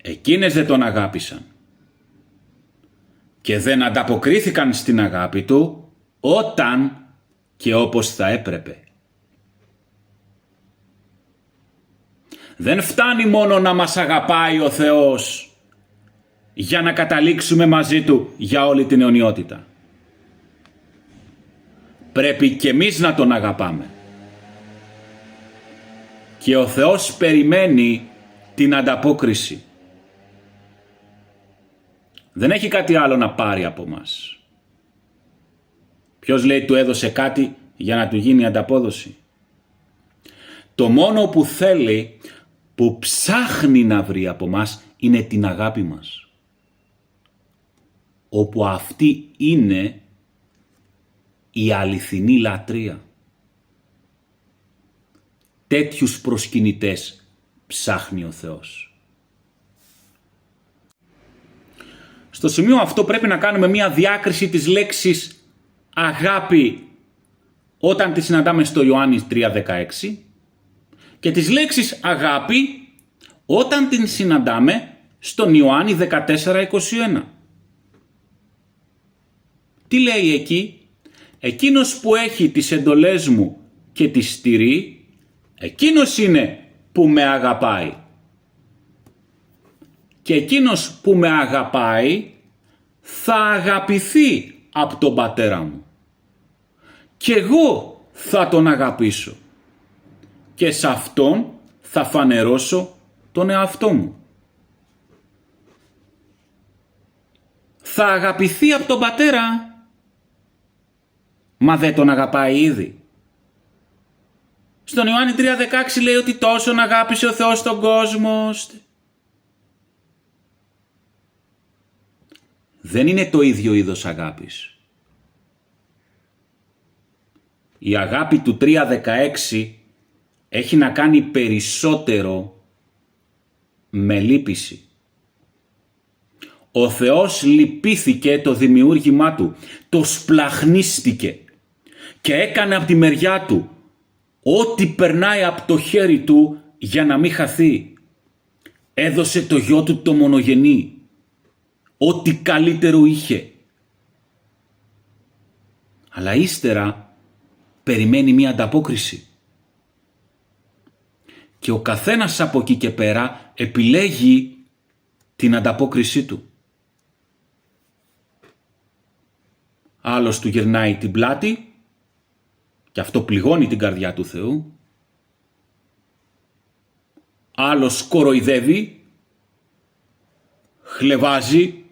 Speaker 1: Εκείνες δεν τον αγάπησαν και δεν ανταποκρίθηκαν στην αγάπη του όταν και όπως θα έπρεπε. Δεν φτάνει μόνο να μας αγαπάει ο Θεός για να καταλήξουμε μαζί Του για όλη την αιωνιότητα. Πρέπει και εμείς να Τον αγαπάμε. Και ο Θεός περιμένει την ανταπόκριση. Δεν έχει κάτι άλλο να πάρει από μας. Ποιος λέει του έδωσε κάτι για να του γίνει ανταπόδοση? Το μόνο που θέλει, που ψάχνει να βρει από μας, είναι την αγάπη μας. όπου αυτή είναι η αληθινή λατρεία. Τέτοιους προσκυνητές ψάχνει ο Θεός. Στο σημείο αυτό πρέπει να κάνουμε μία διάκριση της λέξης αγάπη όταν τη συναντάμε στο Ιωάννη 3:16 και της λέξης αγάπη όταν την συναντάμε στον Ιωάννη 14:21. Τι λέει εκεί? Εκείνος που έχει τις εντολές μου και τις στηρεί, εκείνος είναι που με αγαπάει. Και εκείνος που με αγαπάει θα αγαπηθεί από τον Πατέρα μου. Και εγώ θα τον αγαπήσω. Και σε αυτόν θα φανερώσω τον εαυτό μου. Θα αγαπηθεί από τον Πατέρα. Μα δεν τον αγαπάει ήδη? Στον Ιωάννη 3:16 λέει ότι τόσον αγάπησε ο Θεός τον κόσμο. Δεν είναι το ίδιο είδος αγάπης. Η αγάπη του 3:16 έχει να κάνει περισσότερο με λύπηση. Ο Θεός λυπήθηκε το δημιούργημά του, το σπλαχνίστηκε και έκανε από τη μεριά του ό,τι περνάει από το χέρι του για να μην χαθεί. Έδωσε το γιο του το μονογενή, ό,τι καλύτερο είχε. Αλλά ύστερα περιμένει μία ανταπόκριση. Και ο καθένας από εκεί και πέρα επιλέγει την ανταπόκρισή του. Άλλος του γυρνάει την πλάτη και αυτό πληγώνει την καρδιά του Θεού. Άλλος κοροϊδεύει, χλευάζει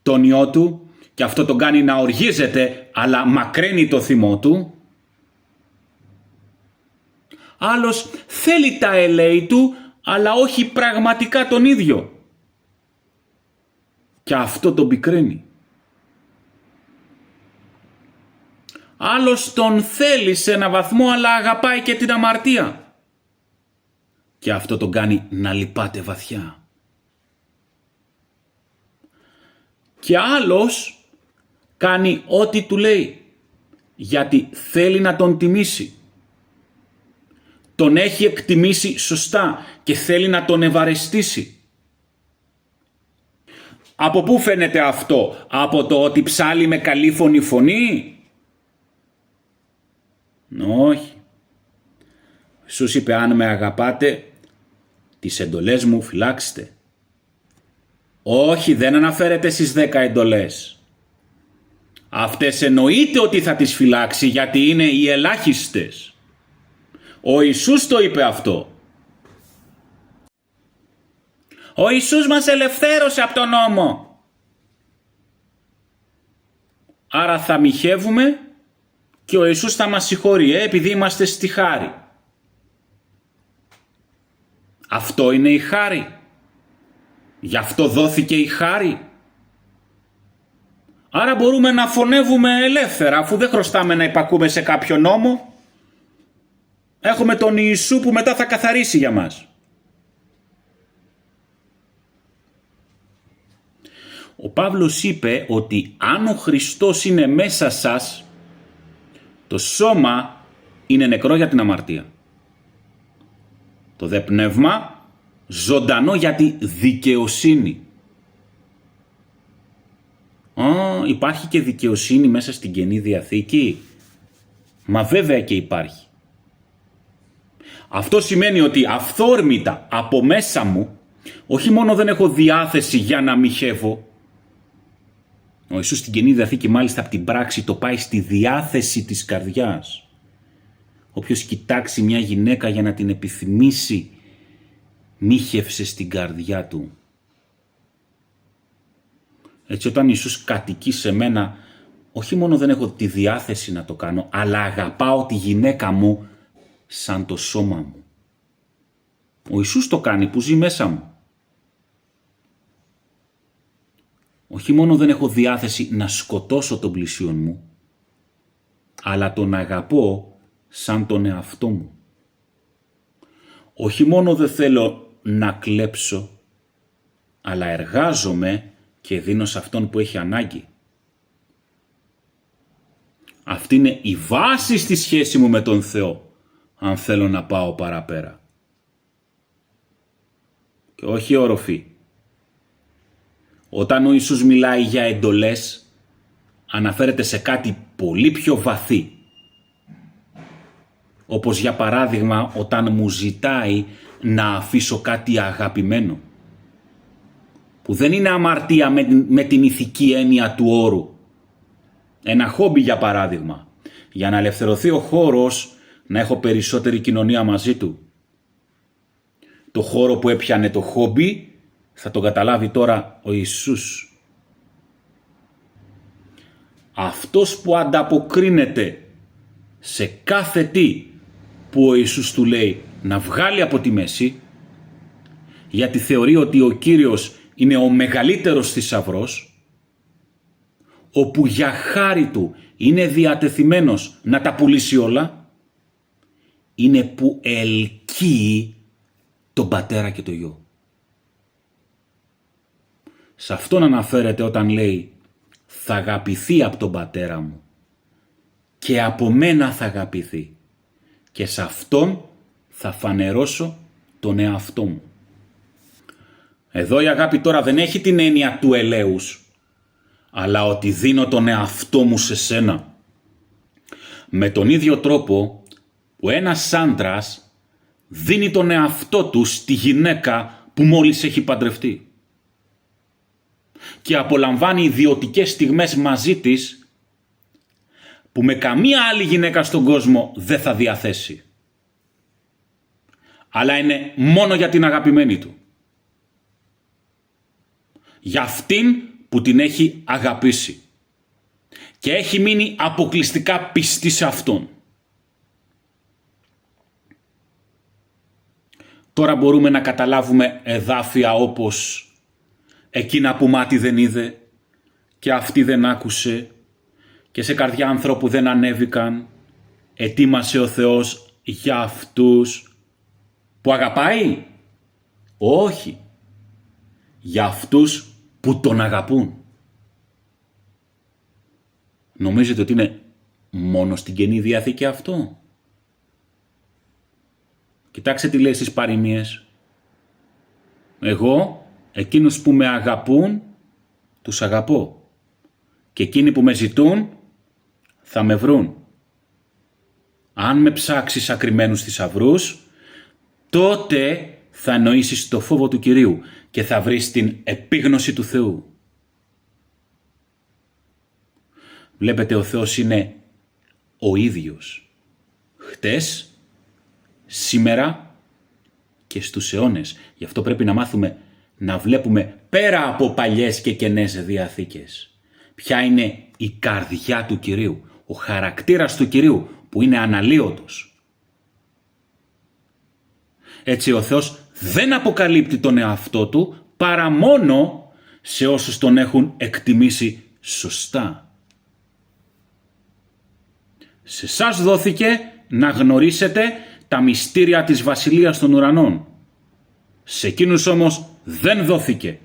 Speaker 1: τον ιό του και αυτό τον κάνει να οργίζεται αλλά μακραίνει το θυμό του. Άλλος θέλει τα ελέη του αλλά όχι πραγματικά τον ίδιο και αυτό τον πικραίνει. Άλλος τον θέλει σε ένα βαθμό αλλά αγαπάει και την αμαρτία και αυτό τον κάνει να λυπάται βαθιά. Και άλλος κάνει ό,τι του λέει γιατί θέλει να τον τιμήσει. Τον έχει εκτιμήσει σωστά και θέλει να τον ευαρεστήσει. Από πού φαίνεται αυτό? Από το ότι ψάλλει με καλή φωνή? Όχι. Ο Ιησούς είπε αν με αγαπάτε τις εντολές μου φυλάξτε. Όχι, δεν αναφέρεται στις 10 εντολές. Αυτές εννοείται ότι θα τις φυλάξει γιατί είναι οι ελάχιστες. Ο Ιησούς το είπε αυτό. Ο Ιησούς μας ελευθέρωσε από τον νόμο. Άρα θα μοιχεύουμε και ο Ιησούς θα μας συγχωρεί επειδή είμαστε στη χάρη. Αυτό είναι η χάρη. Γι' αυτό δόθηκε η χάρη. Άρα μπορούμε να φωνεύουμε ελεύθερα αφού δεν χρωστάμε να υπακούμε σε κάποιο νόμο. Έχουμε τον Ιησού που μετά θα καθαρίσει για μας. Ο Παύλος είπε ότι αν ο Χριστός είναι μέσα σας, το σώμα είναι νεκρό για την αμαρτία. Το δε πνεύμα ζωντανό για τη δικαιοσύνη. Υπάρχει και δικαιοσύνη μέσα στην Καινή Διαθήκη? Μα βέβαια και υπάρχει. Αυτό σημαίνει ότι αυθόρμητα από μέσα μου όχι μόνο δεν έχω διάθεση για να μοιχεύω. Ο Ιησούς στην Καινή Διαθήκη μάλιστα από την πράξη το πάει στη διάθεση της καρδιάς. Όποιος κοιτάξει μια γυναίκα για να την επιθυμήσει μοίχευσε στην καρδιά του. Έτσι όταν ο Ιησούς κατοικεί σε μένα, όχι μόνο δεν έχω τη διάθεση να το κάνω, αλλά αγαπάω τη γυναίκα μου σαν το σώμα μου. Ο Ιησούς το κάνει που ζει μέσα μου. όχι μόνο δεν έχω διάθεση να σκοτώσω τον πλησίον μου, αλλά τον αγαπώ σαν τον εαυτό μου. Όχι μόνο δεν θέλω να κλέψω, αλλά εργάζομαι και δίνω σε αυτόν που έχει ανάγκη. Αυτή είναι η βάση στη σχέση μου με τον Θεό, αν θέλω να πάω παραπέρα. Και όχι όροφη. Όταν ο Ιησούς μιλάει για εντολές, αναφέρεται σε κάτι πολύ πιο βαθύ. Όπως για παράδειγμα όταν μου ζητάει να αφήσω κάτι αγαπημένο, που δεν είναι αμαρτία με την ηθική έννοια του όρου. Ένα χόμπι για παράδειγμα, για να ελευθερωθεί ο χώρος να έχω περισσότερη κοινωνία μαζί του. Το χώρο που έπιανε το χόμπι θα τον καταλάβει τώρα ο Ιησούς. Αυτός που ανταποκρίνεται σε κάθε τι που ο Ιησούς του λέει να βγάλει από τη μέση, γιατί θεωρεί ότι ο Κύριος είναι ο μεγαλύτερος θησαυρός, όπου για χάρη του είναι διατεθειμένος να τα πουλήσει όλα, είναι που ελκύει τον Πατέρα και το Υιό. Σε αυτόν αναφέρεται όταν λέει «Θα αγαπηθεί από τον Πατέρα μου και από μένα θα αγαπηθεί και σε αυτόν θα φανερώσω τον εαυτό μου». Εδώ η αγάπη τώρα δεν έχει την έννοια του ελέους, αλλά ότι δίνω τον εαυτό μου σε σένα. Με τον ίδιο τρόπο που ένας άντρας δίνει τον εαυτό του στη γυναίκα που μόλις έχει παντρευτεί και απολαμβάνει ιδιωτικές στιγμές μαζί της που με καμία άλλη γυναίκα στον κόσμο δεν θα διαθέσει, αλλά είναι μόνο για την αγαπημένη του, για αυτήν που την έχει αγαπήσει και έχει μείνει αποκλειστικά πιστή σε αυτόν. Τώρα μπορούμε να καταλάβουμε εδάφια όπως «Εκείνα που μάτι δεν είδε και αυτή δεν άκουσε και σε καρδιά ανθρώπου δεν ανέβηκαν, ετοίμασε ο Θεός για αυτούς που αγαπάει». Όχι, για αυτούς που τον αγαπούν. Νομίζετε ότι είναι μόνο στην Καινή Διαθήκη αυτό? Κοιτάξτε τι λέει στις παροιμίες. «Εγώ εκείνους που με αγαπούν τους αγαπώ και εκείνοι που με ζητούν θα με βρουν. Αν με ψάξεις ακριμένους θησαυρούς, τότε θα εννοήσεις το φόβο του Κυρίου και θα βρεις την επίγνωση του Θεού». Βλέπετε, ο Θεός είναι ο ίδιος, χτες, σήμερα και στους αιώνες. Γι' αυτό πρέπει να μάθουμε να βλέπουμε πέρα από παλιές και καινές διαθήκες. Ποια είναι η καρδιά του Κυρίου, ο χαρακτήρας του Κυρίου που είναι αναλύωτος. Έτσι ο Θεός δεν αποκαλύπτει τον εαυτό του παρά μόνο σε όσους τον έχουν εκτιμήσει σωστά. Σε εσάς δόθηκε να γνωρίσετε τα μυστήρια της Βασιλείας των Ουρανών. Σε εκείνους όμως δεν δόθηκε,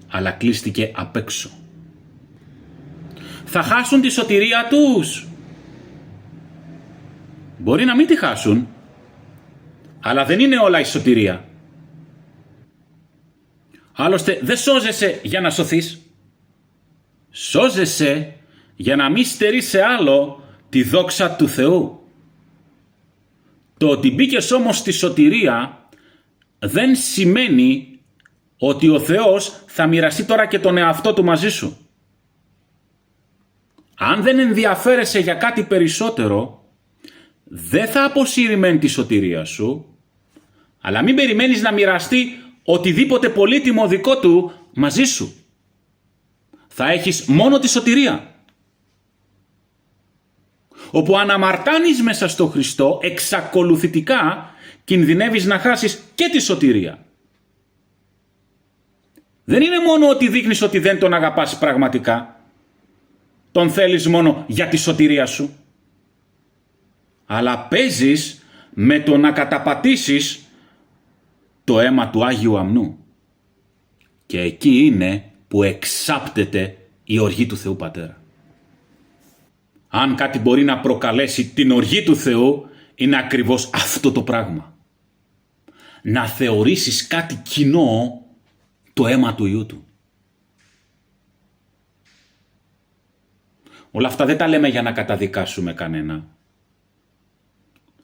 Speaker 1: αλλά κλείστηκε απ' έξω. Θα χάσουν τη σωτηρία τους. Μπορεί να μην τη χάσουν, αλλά δεν είναι όλα η σωτηρία. Άλλωστε δεν σώζεσαι για να σωθείς. Σώζεσαι για να μην στερείς σε άλλο τη δόξα του Θεού. Το ότι μπήκες όμως στη σωτηρία δεν σημαίνει ότι ο Θεός θα μοιραστεί τώρα και τον εαυτό του μαζί σου. Αν δεν ενδιαφέρεσαι για κάτι περισσότερο, δεν θα αποσύρει μεν τη σωτηρία σου, αλλά μην περιμένεις να μοιραστεί οτιδήποτε πολύτιμο δικό του μαζί σου. Θα έχεις μόνο τη σωτηρία. Όπου αν αμαρτάνεις μέσα στο Χριστό, εξακολουθητικά κινδυνεύεις να χάσεις και τη σωτηρία. δεν είναι μόνο ότι δείχνεις ότι δεν τον αγαπάς πραγματικά, τον θέλεις μόνο για τη σωτηρία σου, αλλά παίζεις με το να καταπατήσεις το αίμα του Άγιου Αμνού. Και εκεί είναι που εξάπτεται η οργή του Θεού Πατέρα. Αν κάτι μπορεί να προκαλέσει την οργή του Θεού, είναι ακριβώς αυτό το πράγμα. Να θεωρήσεις κάτι κοινό το αίμα του Υιού Του. Όλα αυτά δεν τα λέμε για να καταδικάσουμε κανένα.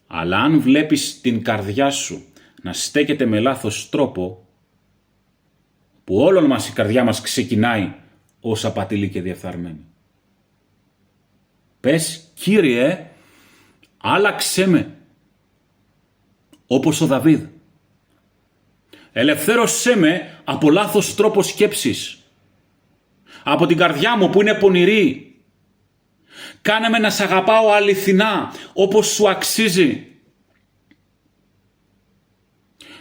Speaker 1: Αλλά αν βλέπεις την καρδιά σου να στέκεται με λάθος τρόπο, που όλων μας η καρδιά μας ξεκινάει ως απατηλή και διεφθαρμένη, πες, Κύριε, άλλαξέ με, όπως ο Δαβίδ. Ελευθέρωσέ με από λάθος τρόπο σκέψης, από την καρδιά μου που είναι πονηρή. Κάνε με να σ' αγαπάω αληθινά, όπως σου αξίζει.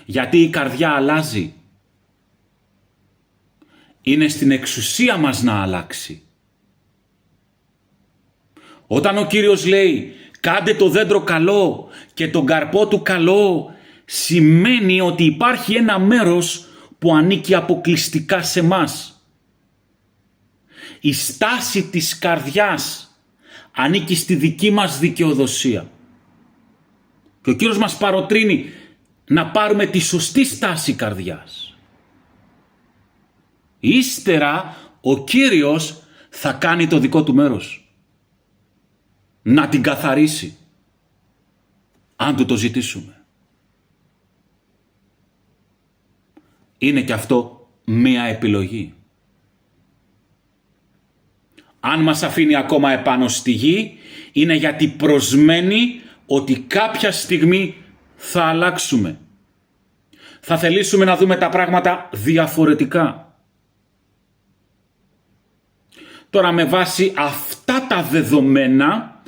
Speaker 1: Γιατί η καρδιά αλλάζει. Είναι στην εξουσία μας να αλλάξει. Όταν ο Κύριος λέει κάντε το δέντρο καλό και τον καρπό του καλό, σημαίνει ότι υπάρχει ένα μέρος που ανήκει αποκλειστικά σε μας. Η στάση της καρδιάς ανήκει στη δική μας δικαιοδοσία. Και ο Κύριος μας παροτρύνει να πάρουμε τη σωστή στάση καρδιάς. Ύστερα ο Κύριος θα κάνει το δικό του μέρος. Να την καθαρίσει. Αν του το ζητήσουμε. Είναι και αυτό μία επιλογή. Αν μας αφήνει ακόμα επάνω στη γη, είναι γιατί προσμένει ότι κάποια στιγμή θα αλλάξουμε. Θα θελήσουμε να δούμε τα πράγματα διαφορετικά. Τώρα με βάση αυτά τα δεδομένα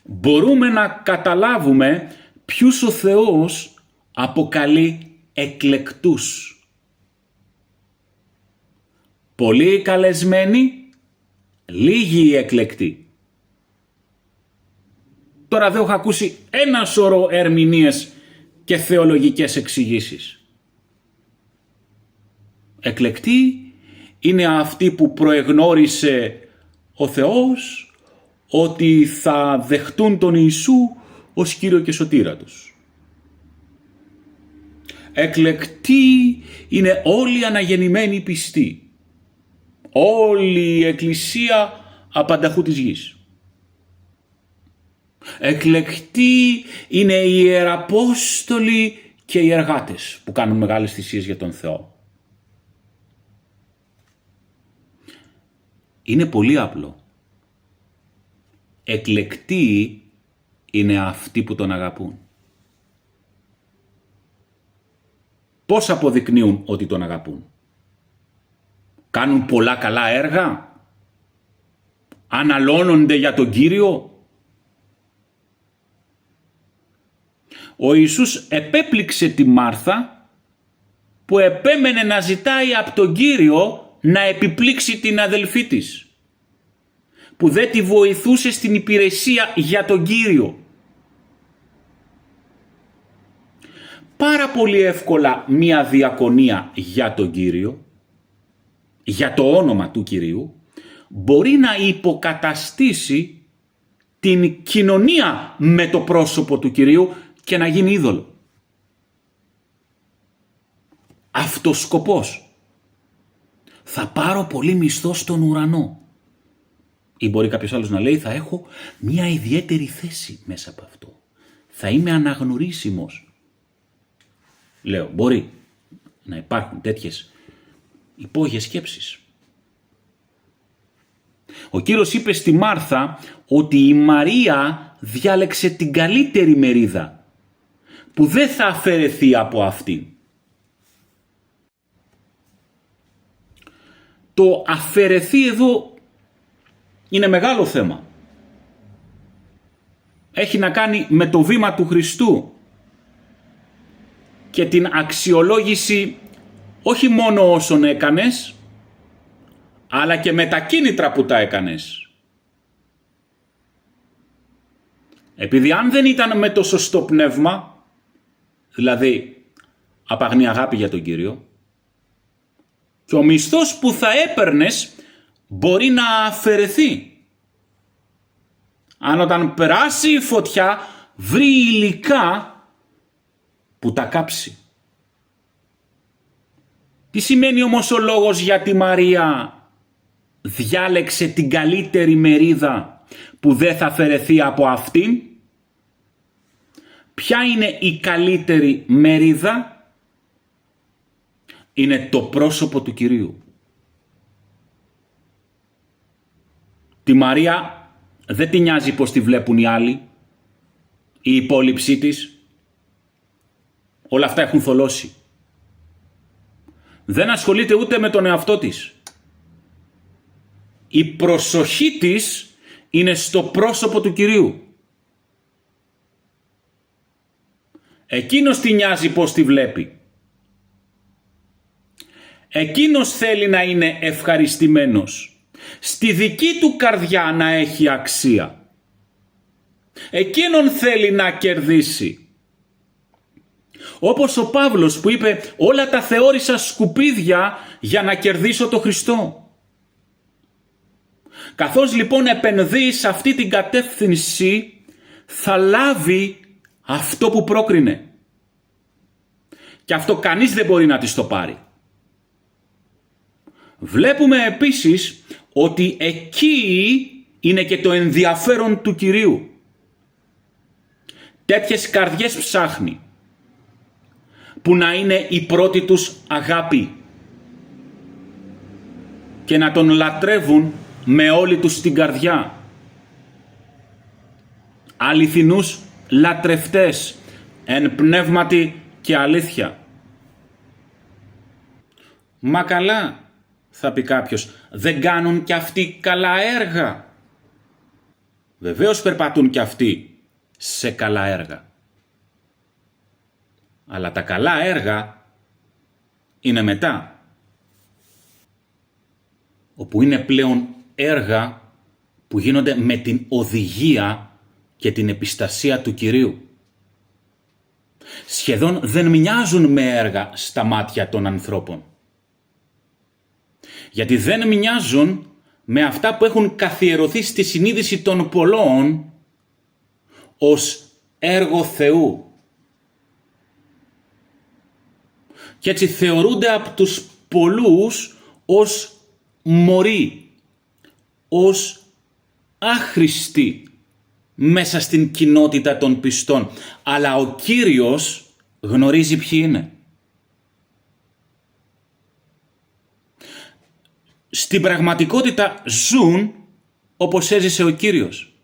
Speaker 1: μπορούμε να καταλάβουμε ποιους ο Θεός αποκαλεί εκλεκτούς. Πολλοί καλεσμένοι, λίγοι εκλεκτοί. Τώρα δεν έχω ακούσει ένα σωρό ερμηνείες και θεολογικές εξηγήσεις. Εκλεκτοί είναι αυτοί που προεγνώρισε ο Θεός ότι θα δεχτούν τον Ιησού ως Κύριο και Σωτήρα τους. Εκλεκτοί είναι όλοι οι αναγεννημένοι πιστοί. Όλη η Εκκλησία απανταχού της γης. Εκλεκτοί είναι οι ιεραπόστολοι και οι εργάτες που κάνουν μεγάλες θυσίες για τον Θεό. Είναι πολύ απλό. Εκλεκτοί είναι αυτοί που τον αγαπούν. Πώς αποδεικνύουν ότι τον αγαπούν? Κάνουν πολλά καλά έργα? Αναλώνονται για τον Κύριο? Ο Ιησούς επέπληξε τη Μάρθα που επέμενε να ζητάει από τον Κύριο να επιπλήξει την αδελφή της, που δεν τη βοηθούσε στην υπηρεσία για τον Κύριο. Πάρα πολύ εύκολα μία διακονία για τον Κύριο, για το όνομα του Κυρίου, μπορεί να υποκαταστήσει την κοινωνία με το πρόσωπο του Κυρίου και να γίνει είδωλο. Αυτός σκοπός. Θα πάρω πολύ μισθό στον ουρανό. Ή μπορεί κάποιος άλλος να λέει θα έχω μια ιδιαίτερη θέση μέσα από αυτό. Θα είμαι αναγνωρίσιμος. Λέω, μπορεί να υπάρχουν τέτοιες υπόγειες σκέψεις. Ο Κύριος είπε στη Μάρθα ότι η Μαρία διάλεξε την καλύτερη μερίδα που δεν θα αφαιρεθεί από αυτήν. Το αφαιρεθεί εδώ είναι μεγάλο θέμα. Έχει να κάνει με το βήμα του Χριστού και την αξιολόγηση όχι μόνο όσων έκανες, αλλά και με τα κίνητρα που τα έκανες. Επειδή αν δεν ήταν με το σωστό πνεύμα, δηλαδή απαγνή αγάπη για τον Κύριο, και ο μισθός που θα έπαιρνες μπορεί να αφαιρεθεί. Αν όταν περάσει η φωτιά βρει υλικά που τα κάψει. Τι σημαίνει όμως ο λόγος για τη Μαρία διάλεξε την καλύτερη μερίδα που δεν θα αφαιρεθεί από αυτήν? Ποια είναι η καλύτερη μερίδα? Είναι το πρόσωπο του Κυρίου. Τη Μαρία δεν τη νοιάζει πως τη βλέπουν οι άλλοι, η υπόλοιψή της. Όλα αυτά έχουν θολώσει. Δεν ασχολείται ούτε με τον εαυτό της. Η προσοχή της είναι στο πρόσωπο του Κυρίου. Εκείνος τη νοιάζει πως τη βλέπει. Εκείνος θέλει να είναι ευχαριστημένος. Στη δική του καρδιά να έχει αξία. Εκείνον θέλει να κερδίσει. Όπως ο Παύλος που είπε όλα τα θεώρησα σκουπίδια για να κερδίσω το Χριστό. Καθώς λοιπόν επενδύει σε αυτή την κατεύθυνση θα λάβει αυτό που πρόκρινε. Και αυτό κανείς δεν μπορεί να της το πάρει. Βλέπουμε επίσης ότι εκεί είναι και το ενδιαφέρον του Κυρίου. Τέτοιες καρδιές ψάχνει που να είναι η πρώτη τους αγάπη και να τον λατρεύουν με όλη τους την καρδιά. Αληθινούς λατρευτές εν πνεύματι και αλήθεια. Μα καλά, θα πει κάποιος, δεν κάνουν κι αυτοί καλά έργα? Βεβαίως περπατούν κι αυτοί σε καλά έργα. Αλλά τα καλά έργα είναι μετά. Όπου είναι πλέον έργα που γίνονται με την οδηγία και την επιστασία του Κυρίου. Σχεδόν δεν μοιάζουν με έργα στα μάτια των ανθρώπων. Γιατί δεν μοιάζουν με αυτά που έχουν καθιερωθεί στη συνείδηση των πολλών ως έργο Θεού. Και έτσι θεωρούνται από τους πολλούς ως μωροί, ως άχρηστοι μέσα στην κοινότητα των πιστών. Αλλά ο Κύριος γνωρίζει ποιοι είναι. Στην πραγματικότητα ζουν όπως έζησε ο Κύριος.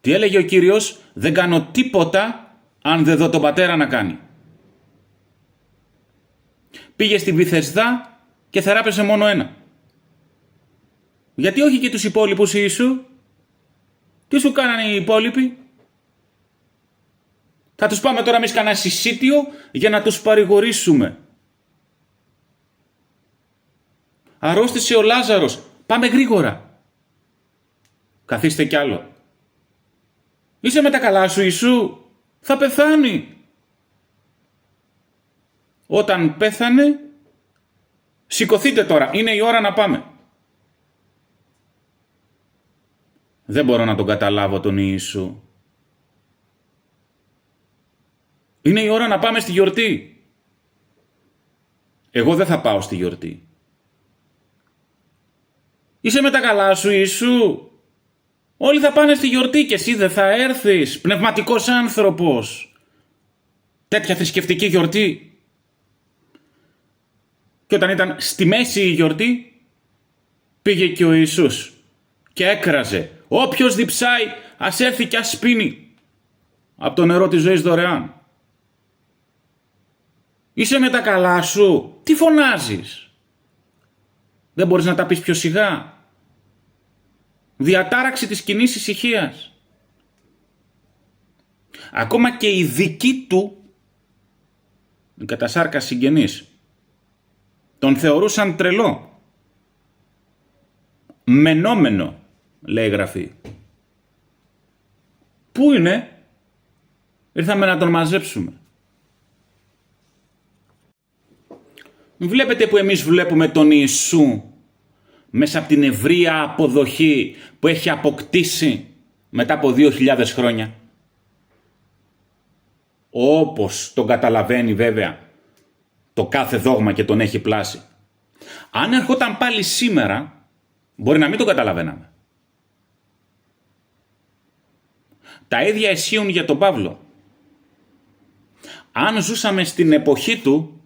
Speaker 1: Τι έλεγε ο Κύριος? Δεν κάνω τίποτα αν δεν δω τον Πατέρα να κάνει. Πήγε στην Βηθεσδά και θεράπευσε μόνο ένα. Γιατί όχι και τους υπόλοιπους Ιησού? Τι σου κάνανε οι υπόλοιποι? Θα τους πάμε τώρα εμείς κανένα συσίτιο για να τους παρηγορήσουμε. Αρρώστησε ο Λάζαρος. Πάμε γρήγορα. Καθίστε κι άλλο. Είσαι με τα καλά σου Ιησού? Θα πεθάνει. Όταν πέθανε, σηκωθείτε τώρα. Είναι η ώρα να πάμε. Δεν μπορώ να τον καταλάβω τον Ιησού. Είναι η ώρα να πάμε στη γιορτή. Εγώ δεν θα πάω στη γιορτή. Είσαι με τα καλά σου Ιησού? Όλοι θα πάνε στη γιορτή και εσύ δεν θα έρθεις? Πνευματικός άνθρωπος. Τέτοια θρησκευτική γιορτή. Και όταν ήταν στη μέση η γιορτή, πήγε και ο Ιησούς και έκραζε. Όποιος διψάει ας έρθει και ας πίνει από το νερό της ζωής δωρεάν. Είσαι με τα καλά σου? Τι φωνάζεις? Δεν μπορείς να τα πεις πιο σιγά? Διατάραξη της κοινής ησυχίας. Ακόμα και οι δικοί του, οι κατά σάρκα συγγενείς, Τον θεωρούσαν τρελό. Μενόμενο, λέει η Γραφή. Πού είναι? Ήρθαμε να τον μαζέψουμε. Βλέπετε που εμείς βλέπουμε τον Ιησού μέσα από την ευρεία αποδοχή που έχει αποκτήσει μετά από 2.000 χρόνια. Όπως τον καταλαβαίνει βέβαια το κάθε δόγμα και τον έχει πλάσει. Αν ερχόταν πάλι σήμερα, μπορεί να μην τον καταλαβαίναμε. Τα ίδια ισχύουν για τον Παύλο. Αν ζούσαμε στην εποχή του,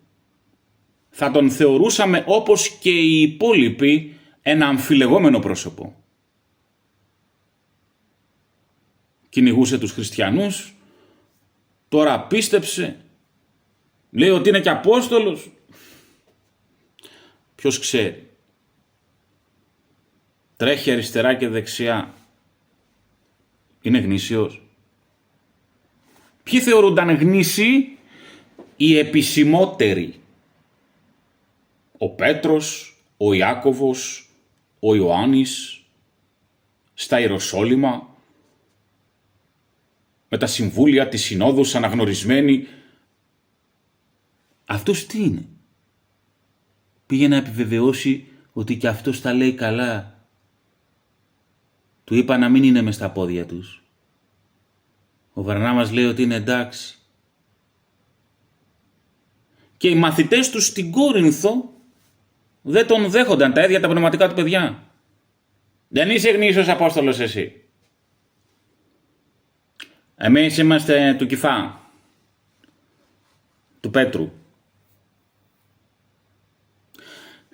Speaker 1: θα τον θεωρούσαμε όπως και οι υπόλοιποι ένα αμφιλεγόμενο πρόσωπο. Κυνηγούσε τους χριστιανούς, τώρα πίστεψε, λέει ότι είναι και Απόστολος. Ποιος ξέρει? Τρέχει αριστερά και δεξιά. Είναι γνήσιος. Ποιοι θεωρούνταν γνήσιοι? Οι επισημότεροι. Ο Πέτρος, ο Ιάκωβος, ο Ιωάννης, στα Ιεροσόλυμα, με τα συμβούλια της Συνόδους αναγνωρισμένοι. Αυτός τι είναι? Πήγε να επιβεβαιώσει ότι και αυτός τα λέει καλά. Του είπα να μην είναι μες στα πόδια τους. Ο Βαρνάβας λέει ότι είναι εντάξει. Και οι μαθητές του στην Κόρινθο δεν τον δέχονταν, τα ίδια τα πνευματικά του παιδιά. Δεν είσαι γνήσιος Απόστολος εσύ. Εμείς είμαστε του Κηφά, του Πέτρου.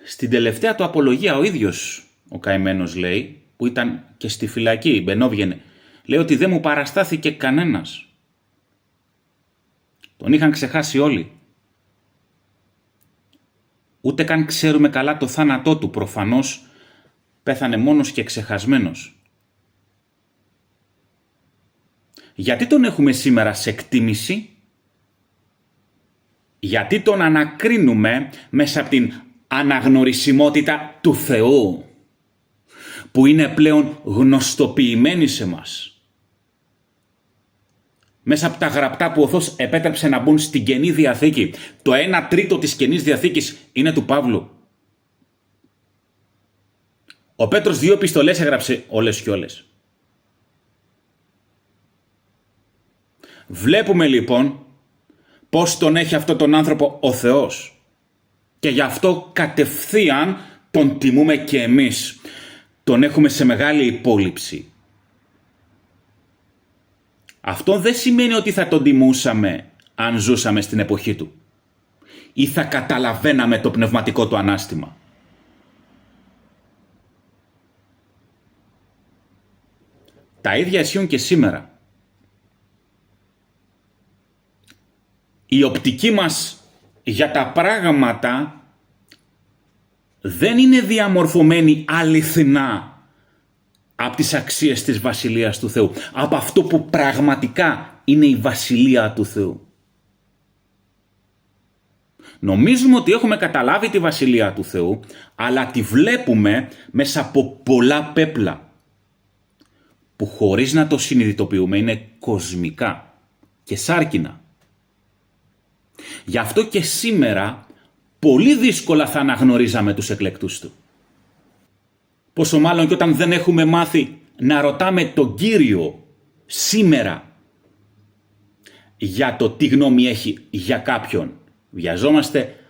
Speaker 1: Στην τελευταία του απολογία ο ίδιος ο καημένος λέει, που ήταν και στη φυλακή, μπαινόβγαινε, λέει ότι δεν μου παραστάθηκε κανένας. Τον είχαν ξεχάσει όλοι. Ούτε καν ξέρουμε καλά το θάνατό του, προφανώς πέθανε μόνος και ξεχασμένος. Γιατί τον έχουμε σήμερα σε εκτίμηση? Γιατί τον ανακρίνουμε μέσα από την αναγνωρισιμότητα του Θεού, που είναι πλέον γνωστοποιημένη σε μας. Μέσα από τα γραπτά που ο Θεός επέτρεψε να μπουν στην Καινή Διαθήκη. Το 1/3 της Καινής Διαθήκης είναι του Παύλου. Ο Πέτρος 2 επιστολές έγραψε όλες και όλες. Βλέπουμε λοιπόν πώς τον έχει αυτό τον άνθρωπο ο Θεός. Και γι' αυτό κατευθείαν τον τιμούμε και εμείς. Τον έχουμε σε μεγάλη υπόλοιψη. Αυτό δεν σημαίνει ότι θα τον τιμούσαμε αν ζούσαμε στην εποχή του ή θα καταλαβαίναμε το πνευματικό του ανάστημα. Τα ίδια ισχύουν και σήμερα. Η οπτική μας για τα πράγματα δεν είναι διαμορφωμένη αληθινά από τις αξίες της Βασιλείας του Θεού, από αυτό που πραγματικά είναι η Βασιλεία του Θεού. Νομίζουμε ότι έχουμε καταλάβει τη Βασιλεία του Θεού, αλλά τη βλέπουμε μέσα από πολλά πέπλα, που χωρίς να το συνειδητοποιούμε είναι κοσμικά και σάρκινα. Γι' αυτό και σήμερα πολύ δύσκολα θα αναγνωρίζαμε τους εκλεκτούς του. Πόσο μάλλον και όταν δεν έχουμε μάθει να ρωτάμε τον Κύριο σήμερα για το τι γνώμη έχει για κάποιον. Βιαζόμαστε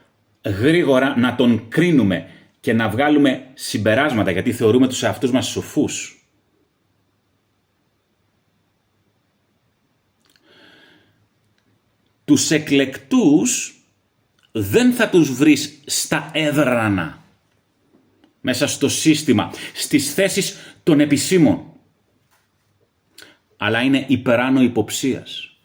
Speaker 1: γρήγορα να τον κρίνουμε και να βγάλουμε συμπεράσματα, γιατί θεωρούμε τους εαυτούς μας σοφούς. Τους εκλεκτούς δεν θα τους βρεις στα έδρανα, μέσα στο σύστημα, στις θέσεις των επισήμων, αλλά είναι υπεράνω υποψίας.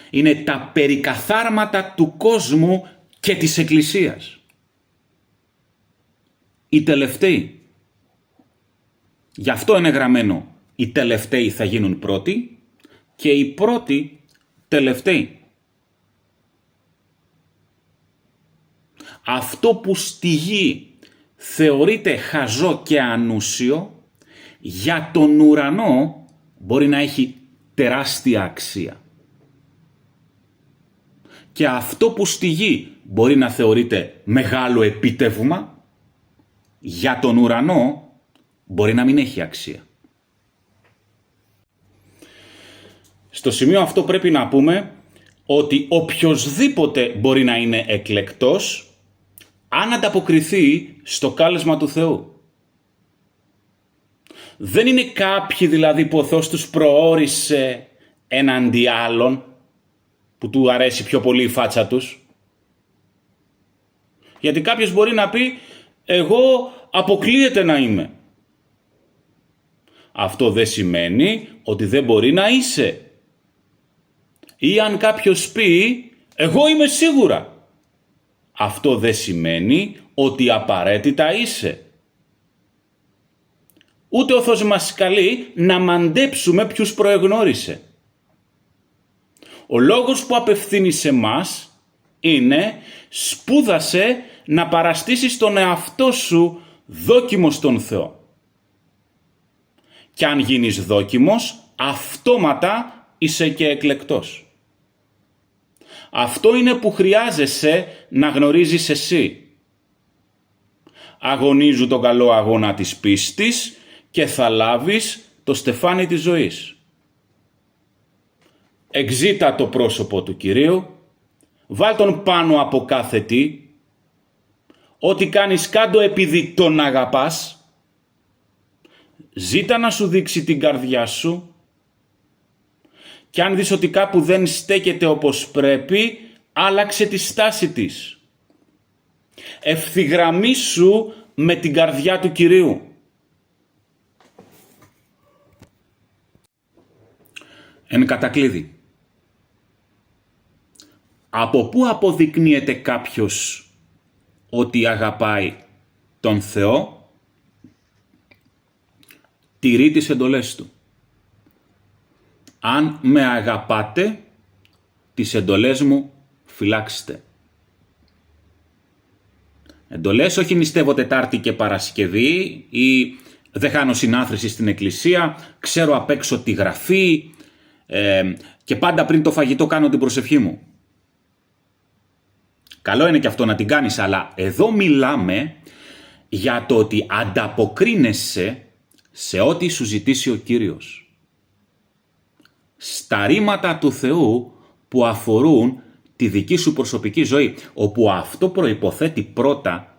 Speaker 1: Είναι τα περικαθάρματα του κόσμου και της Εκκλησίας. Οι τελευταίοι. Γι' αυτό είναι γραμμένο, οι τελευταίοι θα γίνουν πρώτοι και οι πρώτοι τελευταίοι. Αυτό που στη γη θεωρείται χαζό και ανούσιο, για τον ουρανό μπορεί να έχει τεράστια αξία. Και αυτό που στη γη μπορεί να θεωρείται μεγάλο επίτευγμα, για τον ουρανό μπορεί να μην έχει αξία. Στο σημείο αυτό πρέπει να πούμε ότι οποιοσδήποτε μπορεί να είναι εκλεκτός αν ανταποκριθεί στο κάλεσμα του Θεού. Δεν είναι κάποιοι δηλαδή που ο Θεός τους προόρισε έναντι άλλων που του αρέσει πιο πολύ η φάτσα τους. Γιατί κάποιος μπορεί να πει εγώ αποκλείεται να είμαι. Αυτό δεν σημαίνει ότι δεν μπορεί να είσαι. Ή αν κάποιος πει εγώ είμαι σίγουρα. Αυτό δεν σημαίνει ότι απαραίτητα είσαι. Ούτε ο Θεός μας καλεί να μαντέψουμε ποιους προεγνώρισε. Ο λόγος που απευθύνει σε μας είναι σπούδασε να παραστήσεις τον εαυτό σου δόκιμος στον Θεό. Και αν γίνεις δόκιμος, αυτόματα είσαι και εκλεκτός. Αυτό είναι που χρειάζεσαι να γνωρίζεις εσύ. Αγωνίζου τον καλό αγώνα της πίστης και θα λάβεις το στεφάνι της ζωής. Εξήτα το πρόσωπο του Κυρίου, βάλ τον πάνω από κάθε τι, ό,τι κάνεις κάντο επειδή τον αγαπάς, ζήτα να σου δείξει την καρδιά σου και αν δεις ότι κάπου δεν στέκεται όπως πρέπει, άλλαξε τη στάση της. Ευθυγραμμίσου με την καρδιά του Κυρίου. Εν κατακλείδη, από πού αποδεικνύεται κάποιος ότι αγαπάει τον Θεό? Τηρεί τις εντολές Του. Αν με αγαπάτε, τις εντολές μου φυλάξτε. Εντολές όχι νηστεύω Τετάρτη και Παρασκευή ή δεν χάνω συνάθρηση στην εκκλησία, ξέρω απ' έξω τη γραφή και πάντα πριν το φαγητό κάνω την προσευχή μου. Καλό είναι και αυτό να την κάνεις, αλλά εδώ μιλάμε για το ότι ανταποκρίνεσαι σε ό,τι σου ζητήσει ο Κύριος. Στα ρήματα του Θεού που αφορούν τη δική σου προσωπική ζωή, όπου αυτό προϋποθέτει πρώτα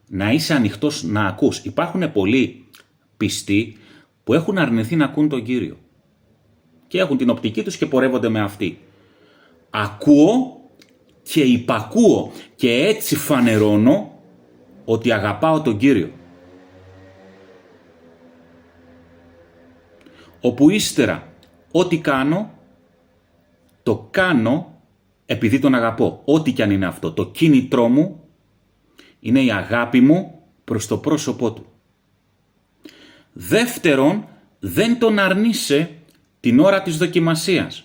Speaker 1: να είσαι ανοιχτός να ακούς. Υπάρχουν πολλοί πιστοί που έχουν αρνηθεί να ακούν τον Κύριο και έχουν την οπτική τους και πορεύονται με αυτή. Ακούω και υπακούω και έτσι φανερώνω ότι αγαπάω τον Κύριο. Όπου ύστερα ό,τι κάνω, το κάνω επειδή τον αγαπώ. Ό,τι κι αν είναι αυτό. Το κίνητρό μου είναι η αγάπη μου προς το πρόσωπό Του. Δεύτερον, δεν τον αρνείσαι την ώρα της δοκιμασίας.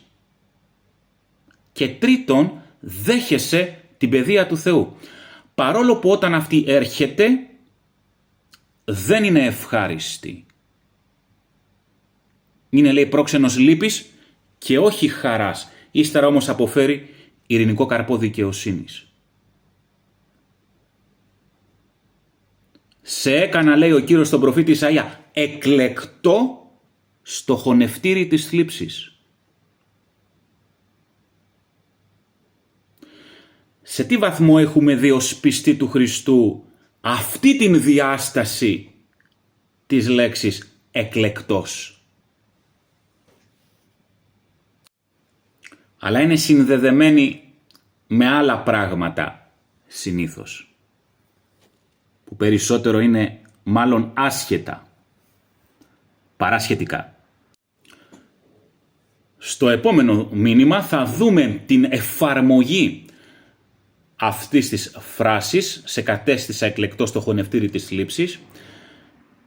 Speaker 1: Και τρίτον, δέχεσαι την παιδεία του Θεού. Παρόλο που όταν αυτή έρχεται, δεν είναι ευχάριστη. Είναι, λέει, πρόξενος λύπης και όχι χαράς. Ύστερα όμως αποφέρει ειρηνικό καρπό δικαιοσύνης. Σε έκανα, λέει ο Κύριος στον προφήτη Ισαΐα, εκλεκτό στο χωνευτήρι της θλίψης. Σε τι βαθμό έχουμε δει ως πιστοί του Χριστού αυτή την διάσταση της λέξης εκλεκτός? Αλλά είναι συνδεδεμένη με άλλα πράγματα συνήθως, που περισσότερο είναι μάλλον άσχετα, παρά σχετικά. Στο επόμενο μήνυμα θα δούμε την εφαρμογή αυτής της φράσης «σε κατέστησα εκλεκτός στο χωνευτήρι της θλίψης»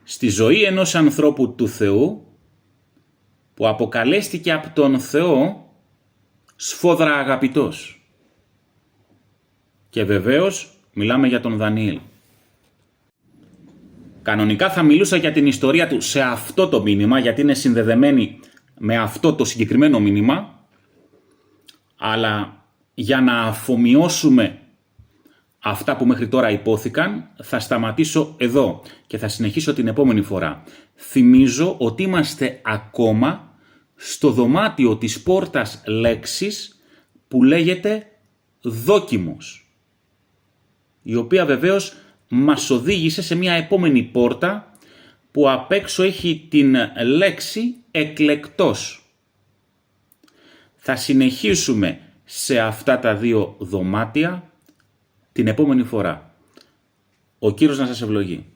Speaker 1: στη ζωή ενός ανθρώπου του Θεού που αποκαλέστηκε από τον Θεό σφόδρα αγαπητός και βεβαίως Μιλάμε για τον Δανιήλ. Κανονικά θα μιλούσα για την ιστορία του σε αυτό το μήνυμα, γιατί είναι συνδεδεμένη με αυτό το συγκεκριμένο μήνυμα, αλλά για να αφομοιώσουμε αυτά που μέχρι τώρα υπόθηκαν, θα σταματήσω εδώ και θα συνεχίσω την επόμενη φορά. Θυμίζω ότι είμαστε ακόμα στο δωμάτιο της πόρτας λέξης που λέγεται δόκιμος, η οποία βεβαίως μας οδήγησε σε μια επόμενη πόρτα που απ' έξω έχει την λέξη εκλεκτός. Θα συνεχίσουμε σε αυτά τα δύο δωμάτια την επόμενη φορά. Ο Κύριος να σας ευλογεί.